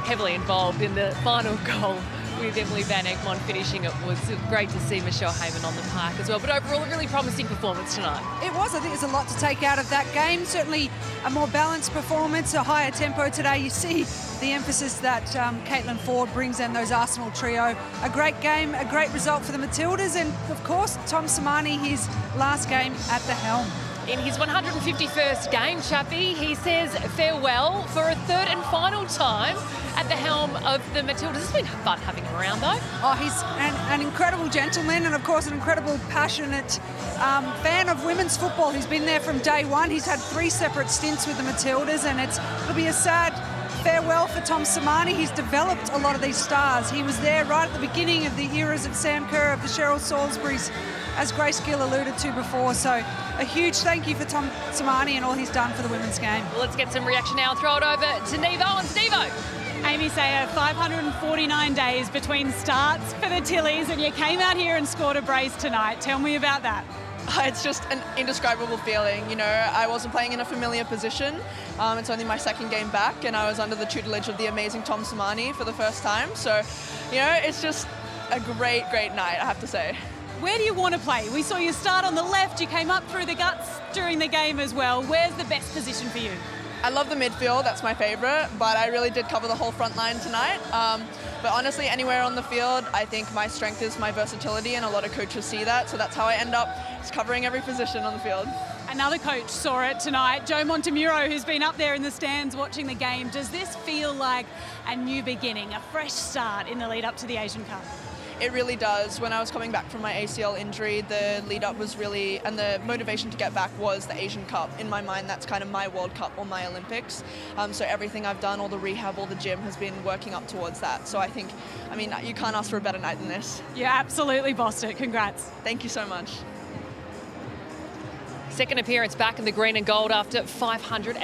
heavily involved in the final goal with Emily Van Egmond finishing. It was great to see Michelle Heyman on the park as well. But overall, a really promising performance tonight. It was. I think there's a lot to take out of that game. Certainly a more balanced performance, a higher tempo today. You see the emphasis that Caitlin Ford brings in those Arsenal trio. A great game, a great result for the Matildas, and of course Tom Samani, his last game at the helm. In his 151st game, Chappie, he says farewell for a third and final time at the helm of the Matildas. It's been fun having him around, though. Oh, he's an incredible gentleman, and of course an incredible passionate fan of women's football. He's been there from day one. He's had 3 separate stints with the Matildas, and it'll be a sad farewell for Tom Samani. He's developed a lot of these stars. He was there right at the beginning of the eras of Sam Kerr, of the Cheryl Salisburys, as Grace Gill alluded to before. So a huge thank you for Tom Samani and all he's done for the women's game. Well, let's get some reaction now. Throw it over to Nevo. And Nevo. Amy Sayer, 549 days between starts for the Tillies, and you came out here and scored a brace tonight. Tell me about that. It's just an indescribable feeling. You know, I wasn't playing in a familiar position. It's only my second game back, and I was under the tutelage of the amazing Tom Samani for the first time. So, you know, it's just a great, great night, I have to say. Where do you want to play? We saw you start on the left, you came up through the guts during the game as well. Where's the best position for you? I love the midfield, that's my favourite, but I really did cover the whole front line tonight. But honestly, anywhere on the field, I think my strength is my versatility, and a lot of coaches see that, so that's how I end up just covering every position on the field. Another coach saw it tonight, Joe Montemurro, who's been up there in the stands watching the game. Does this feel like a new beginning, a fresh start in the lead up to the Asian Cup? It really does. When I was coming back from my ACL injury, the lead up was really, and the motivation to get back was the Asian Cup. In my mind, that's kind of my World Cup or my Olympics. So everything I've done, all the rehab, all the gym has been working up towards that. So I think, I mean, you can't ask for a better night than this. You absolutely bossed it. Congrats. Thank you so much. Second appearance back in the green and gold after 549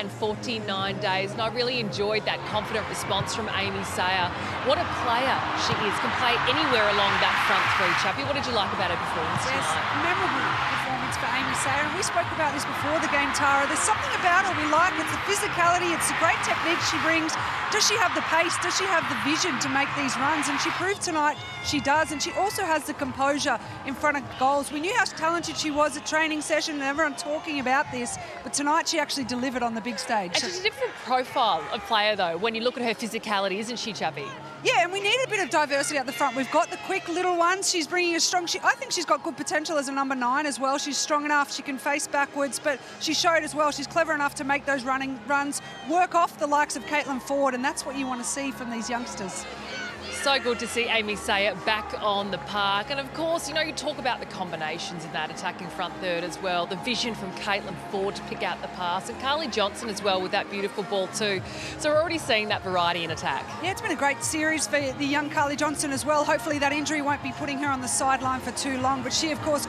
days, and I really enjoyed that confident response from Amy Sayer. What a player she is, can play anywhere along that front three. Chappie, what did you like about her performance tonight? Yes, memorable performance for Amy Sayer, and we spoke about this before the game, Tara. There's something about her we like. It's the physicality, it's the great technique she brings. Does she have the pace? Does she have the vision to make these runs? And she proved tonight she does, and she also has the composure in front of goals. We knew how talented she was at training session, and everyone talking about this, but tonight she actually delivered on the big stage. And she's a different profile of player, though, when you look at her physicality, isn't she, Chubby? Yeah, and we need a bit of diversity at the front. We've got the quick little ones. She's bringing a strong... I think she's got good potential as a number 9 as well. She's strong enough. She can face backwards, but she showed as well she's clever enough to make those running runs, work off the likes of Caitlin Ford, and that's what you want to see from these youngsters. So good to see Amy Sayer back on the park. And of course, you know, you talk about the combinations in that attacking front third as well. The vision from Caitlin Ford to pick out the pass. And Carly Johnson as well with that beautiful ball too. So we're already seeing that variety in attack. Yeah, it's been a great series for the young Carly Johnson as well. Hopefully that injury won't be putting her on the sideline for too long. But she, of course,